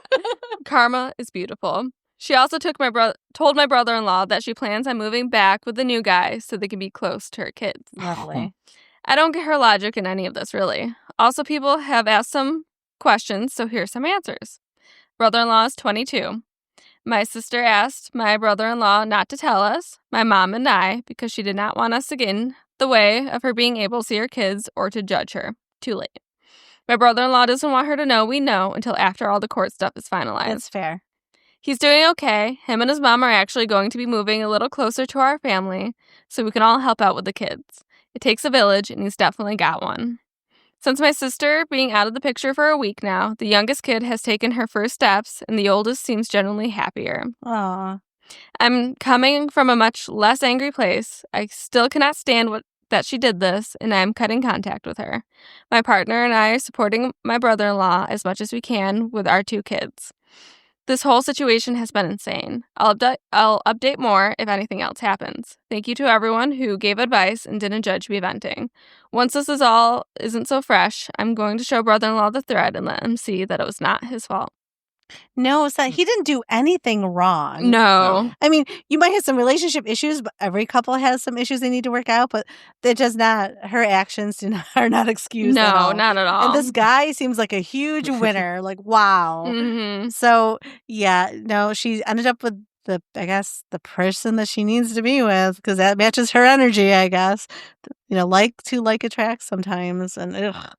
Karma is beautiful. She also told my brother-in-law that she plans on moving back with the new guy so they can be close to her kids. Lovely. I don't get her logic in any of this, really. Also, people have asked some questions, so here's some answers. Brother-in-law is 22. My sister asked my brother-in-law not to tell us, my mom and I, because she did not want us to get in the way of her being able to see her kids or to judge her. Too late. My brother-in-law doesn't want her to know we know until after all the court stuff is finalized. That's fair. He's doing okay. Him and his mom are actually going to be moving a little closer to our family so we can all help out with the kids. It takes a village, and he's definitely got one. Since my sister being out of the picture for a week now, the youngest kid has taken her first steps, and the oldest seems generally happier. Aw. I'm coming from a much less angry place. I still cannot stand that she did this, and I'm cutting contact with her. My partner and I are supporting my brother-in-law as much as we can with our 2 kids. This whole situation has been insane. I'll update more if anything else happens. Thank you to everyone who gave advice and didn't judge me venting. Once this isn't so fresh, I'm going to show brother-in-law the thread and let him see that it was not his fault. No, it's not. He didn't do anything wrong. No. I mean, you might have some relationship issues, but every couple has some issues they need to work out, but it does not, her actions are not excused at all. No, not at all. And this guy seems like a huge winner. Like, wow. Mm-hmm. So, yeah, no, she ended up with the person that she needs to be with because that matches her energy, I guess. Like attracts sometimes. And ugh.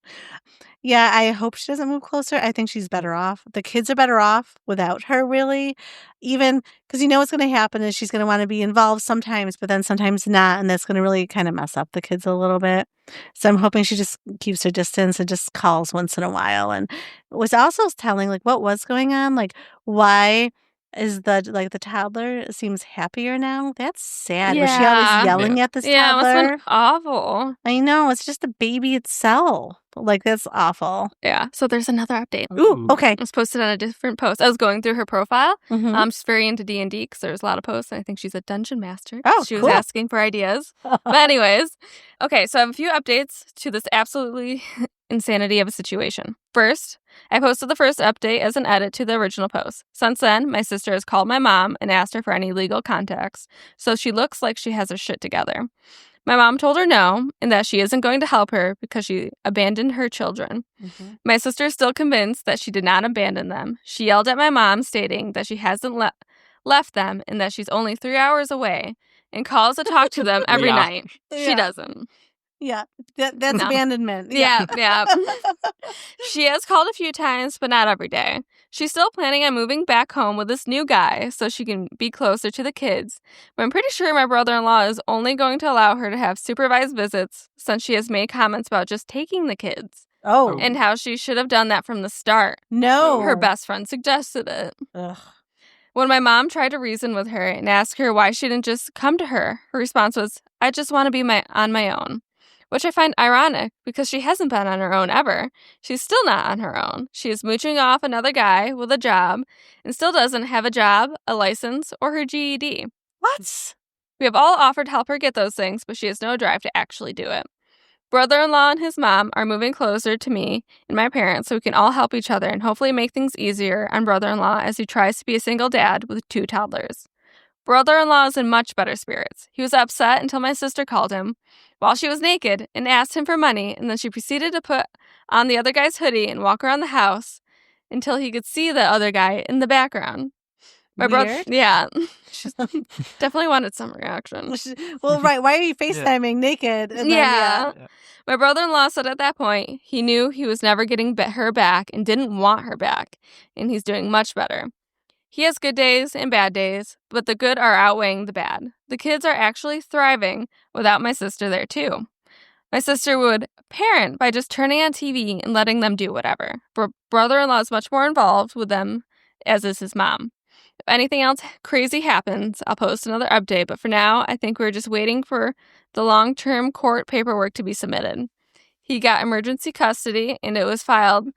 Yeah, I hope she doesn't move closer. I think she's better off. The kids are better off without her, really. Even because what's going to happen is she's going to want to be involved sometimes, but then sometimes not. And that's going to really kind of mess up the kids a little bit. So I'm hoping she just keeps her distance and just calls once in a while. And was also telling, what was going on. Why is the toddler seems happier now? That's sad. Was she always Yeah. yelling at this Yeah, it must have toddler? been awful. I know. It's just the baby itself. That's awful. Yeah. So there's another update. Ooh, okay. It was posted on a different post. I was going through her profile. Mhm. She's very into D&D because there's a lot of posts. And I think she's a dungeon master. Oh, She was cool. asking for ideas. But anyways, okay, so I have a few updates to this absolutely insanity of a situation. First, I posted the first update as an edit to the original post. Since then, my sister has called my mom and asked her for any legal contacts, so she looks like she has her shit together. My mom told her no, and that she isn't going to help her because she abandoned her children. Mhm. My sister is still convinced that she did not abandon them. She yelled at my mom, stating that she hasn't left them and that she's only 3 hours away, and calls to talk to them every Yeah. night. She Yeah. doesn't. Yeah, that's No. abandonment. Yeah. She has called a few times, but not every day. She's still planning on moving back home with this new guy so she can be closer to the kids. But I'm pretty sure my brother-in-law is only going to allow her to have supervised visits since she has made comments about just taking the kids Oh, and how she should have done that from the start. no. Her best friend suggested it. Ugh. When my mom tried to reason with her and ask her why she didn't just come to her response was, "I just want to be on my own." Which I find ironic because she hasn't been on her own ever. She's still not on her own. She is mooching off another guy with a job and still doesn't have a job, a license, or her GED. What? We have all offered to help her get those things, but she has no drive to actually do it. Brother-in-law and his mom are moving closer to me and my parents so we can all help each other and hopefully make things easier on brother-in-law as he tries to be a single dad with 2 toddlers. Brother-in-law is in much better spirits. He was upset until my sister called him while she was naked and asked him for money, and then she proceeded to put on the other guy's hoodie and walk around the house until he could see the other guy in the background. My brother, Weird. yeah, she definitely wanted some reaction. Well, right. Why are you FaceTiming naked? And then, Yeah. Yeah. My brother-in-law said at that point he knew he was never getting her back and didn't want her back, and he's doing much better. He has good days and bad days, but the good are outweighing the bad. The kids are actually thriving without my sister there, too. My sister would parent by just turning on TV and letting them do whatever. But brother-in-law is much more involved with them, as is his mom. If anything else crazy happens, I'll post another update, but for now, I think we're just waiting for the long-term court paperwork to be submitted. He got emergency custody, and it was filed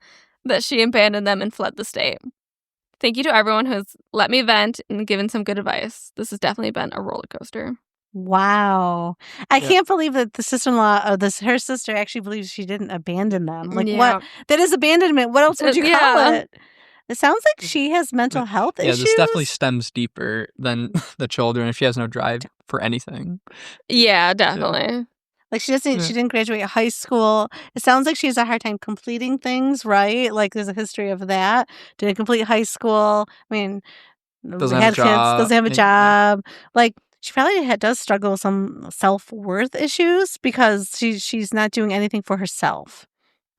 that she abandoned them and fled the state. Thank you to everyone who's let me vent and given some good advice. This has definitely been a roller coaster. Wow. I Yeah. can't believe that the sister-in-law or her sister actually believes she didn't abandon them. Like, Yeah. what? That is abandonment. What else would you call Yeah. it? It sounds like she has mental health Yeah, issues. this definitely stems deeper than the children if she has no drive for anything. Yeah, definitely. Like, she didn't graduate high school. It sounds like she has a hard time completing things, right? Like, there's a history of that. Didn't complete high school. I mean, Doesn't have a had kids, job. doesn't have a Yeah. job. Like, she probably does struggle with some self-worth issues because she's not doing anything for herself.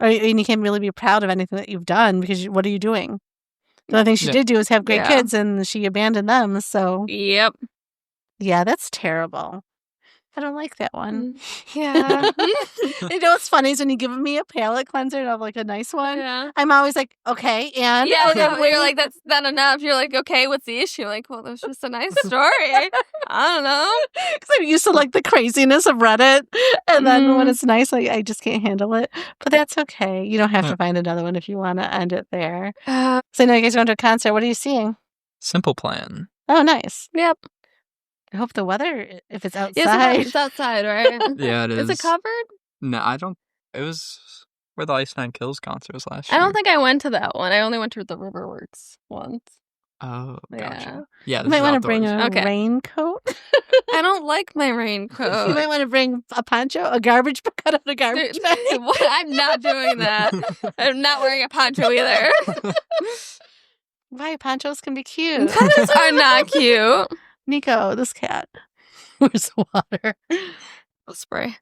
And you can't really be proud of anything that you've done because what are you doing? The only thing she Yeah. did do is have great Yeah. kids, and she abandoned them. So, Yep. yeah, that's terrible. I don't like that one. Yeah. You know what's funny is when you give me a palate cleanser and I have like a nice one, Yeah. I'm always like, okay, and Yeah, like, you're like, that's not enough. You're like, okay, what's the issue? Like, well, there's just a nice story. I don't know. because I'm used to like the craziness of Reddit, and then when Mhm. it's nice, I just can't handle it. But that's okay. You don't have to find another one if you want to end it there. So I know you guys are going to a concert. What are you seeing? Simple Plan. Oh, nice. Yep. I hope the weather, if it's outside. Yes, it's outside, right? Yeah, it is. Is it covered? No, I don't. It was where the Ice Nine Kills concert was last year. I don't think I went to that one. I only went to the Riverworks once. Oh, Yeah. gotcha. Yeah, You this might is want to bring outdoors. a Okay. raincoat. I don't like my You raincoat. might want to bring a poncho, a garbage cut out a garbage Dude, bag. I'm not doing that. I'm not wearing a poncho either. Why ponchos can be cute. Ponchos are not cute. Nico, this cat. Where's the water? I'll spray.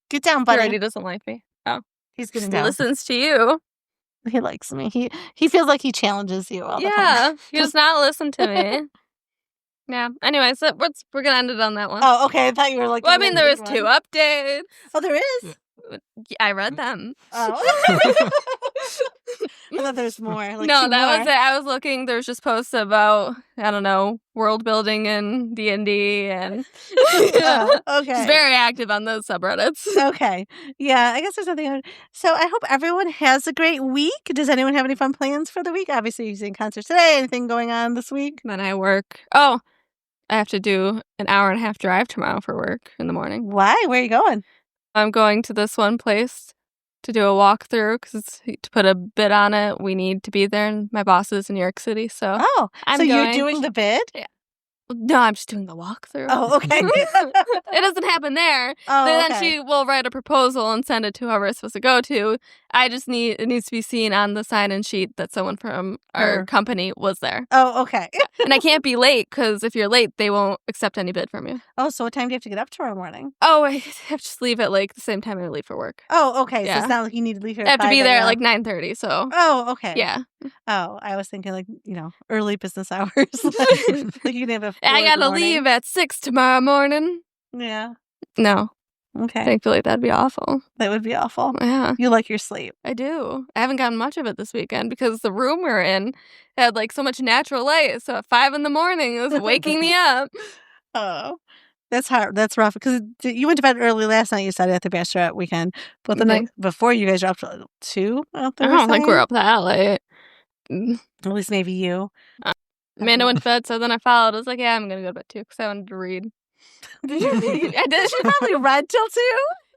Get down, He buddy. already doesn't like me. Oh, He's he getting down. listens to you. He likes me. He feels like he challenges you all the time. Yeah, he does not listen to me. Yeah. Anyway, so we're gonna end it on that one. Oh, okay. I thought you were like. Well, I mean, there was 2 updates. Oh, there is. Yeah, I read them. Oh. I thought there was more. Like No, 2 that more. was it. I was looking. There's just posts about, I don't know, world building and D&D, and Oh, okay. she's very active on those subreddits. Okay. Yeah, I guess there's nothing. So I hope everyone has a great week. Does anyone have any fun plans for the week? Obviously, you're seeing concerts today. Anything going on this week? Then I work. Oh, I have to do an hour and a half drive tomorrow for work in the morning. Why? Where are you going? I'm going to this one place to do a walkthrough because to put a bid on it, we need to be there. And my boss is in New York City, so Oh, I'm so you're going. doing the bid? No, I'm just doing the walkthrough. Oh, okay. It doesn't happen there. Oh, Then okay. she will write a proposal and send it to whoever it's supposed to go to. It needs to be seen on the sign-in sheet that someone from our Her. company was there. Oh, okay. And I can't be late because if you're late, they won't accept any bid from you. Oh, so what time do you have to get up tomorrow morning? Oh, I have to just leave at like the same time I leave for work. Oh, okay. So Yeah. it's not like you need to leave here I at have to be 5 there at a.m. like 9:30, so Oh, okay. yeah. Oh, I was thinking like, early business hours. Like you can have a I gotta leave at 6 tomorrow morning. Yeah. No, Okay. thankfully that'd be awful. That would be awful. Yeah. You like your sleep. I do. I haven't gotten much of it this weekend because the room we're in had like so much natural light. So at 5 a.m, it was waking me up. Oh, that's hard. That's rough because you went to bed early last night. You said at the bachelorette weekend, but the night before you guys were up till 2. I don't think we're up that late. At least maybe you. Amanda went to bed, so then I followed. I was like, yeah, I'm gonna go to bed too because I wanted to read. Did you read? I did. She probably read till 2.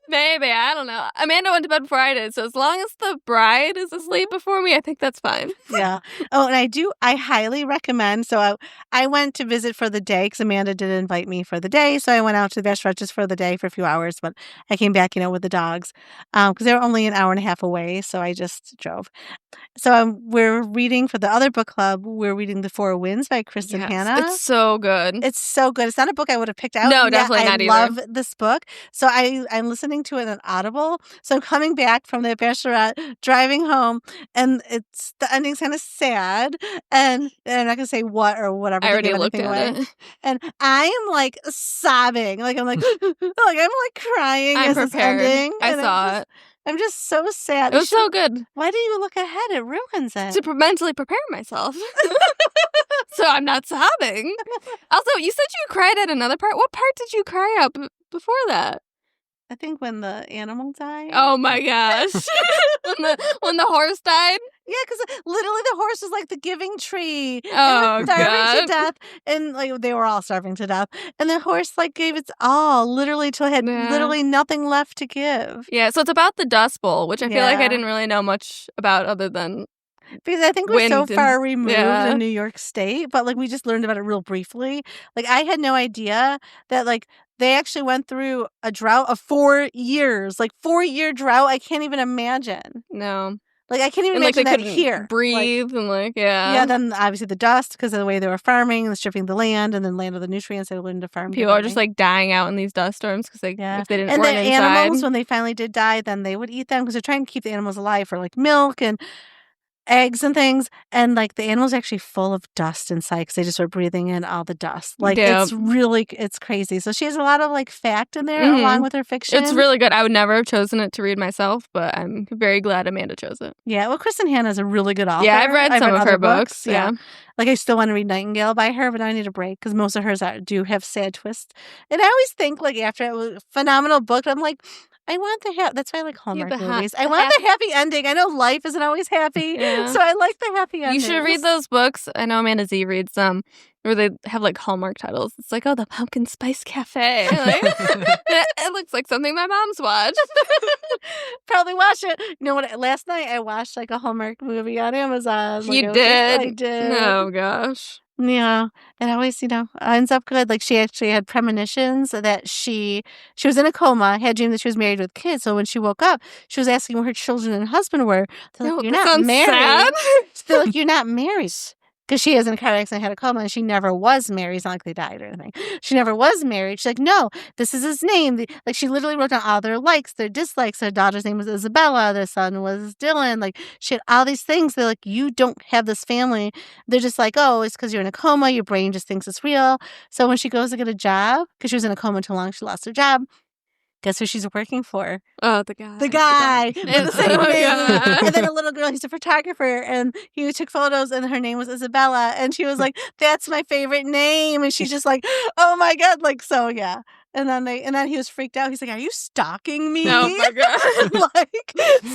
Maybe, I don't know. Amanda went to bed before I did, so as long as the bride is asleep before me, I think that's fine. Yeah. Oh, and I highly recommend. So I went to visit for the day because Amanda did invite me for the day. So I went out to the bachelorette just for the day for a few hours, but I came back, with the dogs because they were only an hour and a half away. So I just drove. So we're reading for the other book club. We're reading The Four Winds by Kristen Hanna. It's so good. It's so good. It's not a book I would have picked out. No, yet definitely not either. I love this book. So I'm listening to it on Audible. So I'm coming back from the bachelorette, driving home, and the ending's kind of sad. And I'm not gonna say what or whatever. I to already give looked anything at away. it. And I am like sobbing. Like I'm like crying I'm as it's prepared. ending. I And saw it. I'm just so sad. It was so good Why do you look ahead? It ruins it. to mentally prepare myself. So I'm not sobbing. Also, you said you cried at another part. What part did you cry at before that? I think when the animal died. Oh my gosh. When the horse died? Yeah, because literally the horse was like the giving tree. It Oh, was starving God. to death, and like they were all starving to death. And the horse like gave its all, literally till it had Yeah. literally nothing left to give. Yeah, so it's about the Dust Bowl, which I feel like I Yeah. didn't really know much about other than Because I think we're so wind and far removed yeah. in New York State, but like we just learned about it real briefly. Like I had no idea that like they actually went through a drought of 4 years, like 4-year drought. I can't even imagine. No. Like I can't even And like they imagine that couldn't here. Like, breathe and like yeah, then obviously the dust because of the way they were farming and stripping the land, and then land of the nutrients they learned to farm. people are just differently. like dying out in these dust storms because like Yeah, if they didn't and the weren't inside. animals when they finally did die, then they would eat them because they're trying to keep the animals alive for like milk and eggs and things, and like the animals are actually full of dust inside because they just were breathing in all the dust. Like Yep. it's crazy. So she has a lot of like fact in there along with her fiction. It's really good. I would never have chosen it to read myself, but I'm very glad Amanda chose it. Yeah, well, Kristen Hanna's a really good author. Yeah, I've read some of other her books. Yeah. Like I still want to read Nightingale by her, but I need a break because most of hers do have sad twists. And I always think like after it was a phenomenal book, I'm like, I want the that's why I like Hallmark movies. I want the happy ending. I know life isn't always happy, so I like the happy ending. You should read those books. I know Amanda Z reads them where they have like Hallmark titles. It's like, oh, the Pumpkin Spice Cafe. Like, it looks like something my mom's watched. Probably watch it. You know what? Last night I watched like a Hallmark movie on Amazon. You did? I did. Oh gosh. Yeah, it always, ends up good. Like she actually had premonitions that she was in a coma, had dreamed that she was married with kids. So when she woke up, she was asking where her children and husband were. They're like, No, "You're that not sounds married." sad. They're like, "You're not married." Because she has in a car accident, had a coma, and she never was married. It's not like they died or anything. She never was married. She's like, no, this is his name. Like she literally wrote down all their likes, their dislikes. Her daughter's name was Isabella. Their son was Dylan. Like she had all these things. They're like, you don't have this family. They're just like, oh, it's because you're in a coma. Your brain just thinks it's real. So when she goes to get a job, because she was in a coma too long, she lost her job. Guess who she's working for? Oh, the guy. The guy with the same Oh, name. God. And then a little girl, he's a photographer, and he took photos, and her name was Isabella. And she was like, that's my favorite name. And she's just like, oh my God. Like, so yeah. And then he was freaked out. He's like, are you stalking me? Oh my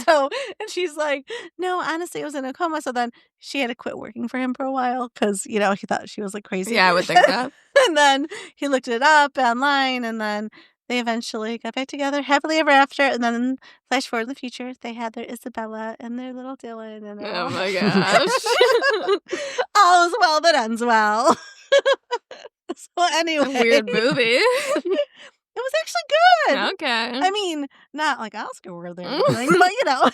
God. And she's like, no, honestly, I was in a coma. So then she had to quit working for him for a while because, he thought she was like crazy. Yeah, I would think that. And then he looked it up online, and then they eventually got back together happily ever after. And then flash forward in the future, they had their Isabella and their little Dylan. And Oh my gosh. all is well that ends well. So anyway. A weird movie. It was actually good. Okay. I mean, not like Oscar worthy or anything, but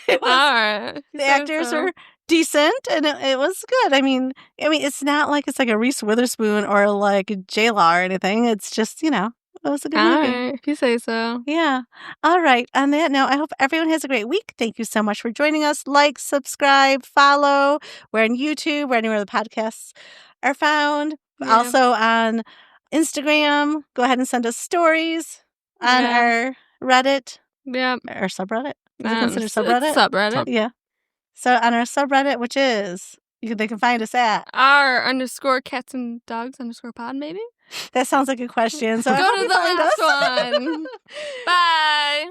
it was, all right. the actors were decent, and it was good. I mean, it's not like it's like a Reese Witherspoon or like J-Law or anything. It's just, it was a good movie. All right, if you say so. Yeah. All right. On that note, I hope everyone has a great week. Thank you so much for joining us. Like, subscribe, follow. We're on YouTube. We're anywhere the podcasts are found. Yeah. Also on Instagram. Go ahead and send us stories on our Reddit. Yeah. Or subreddit. Is it considered It's subreddit? subreddit. Yeah. So on our subreddit, which is, they can find us at R_cats and dogs _pod, maybe? That sounds like a question. So I Go hope to you the find last us. one. Bye.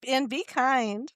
And be kind.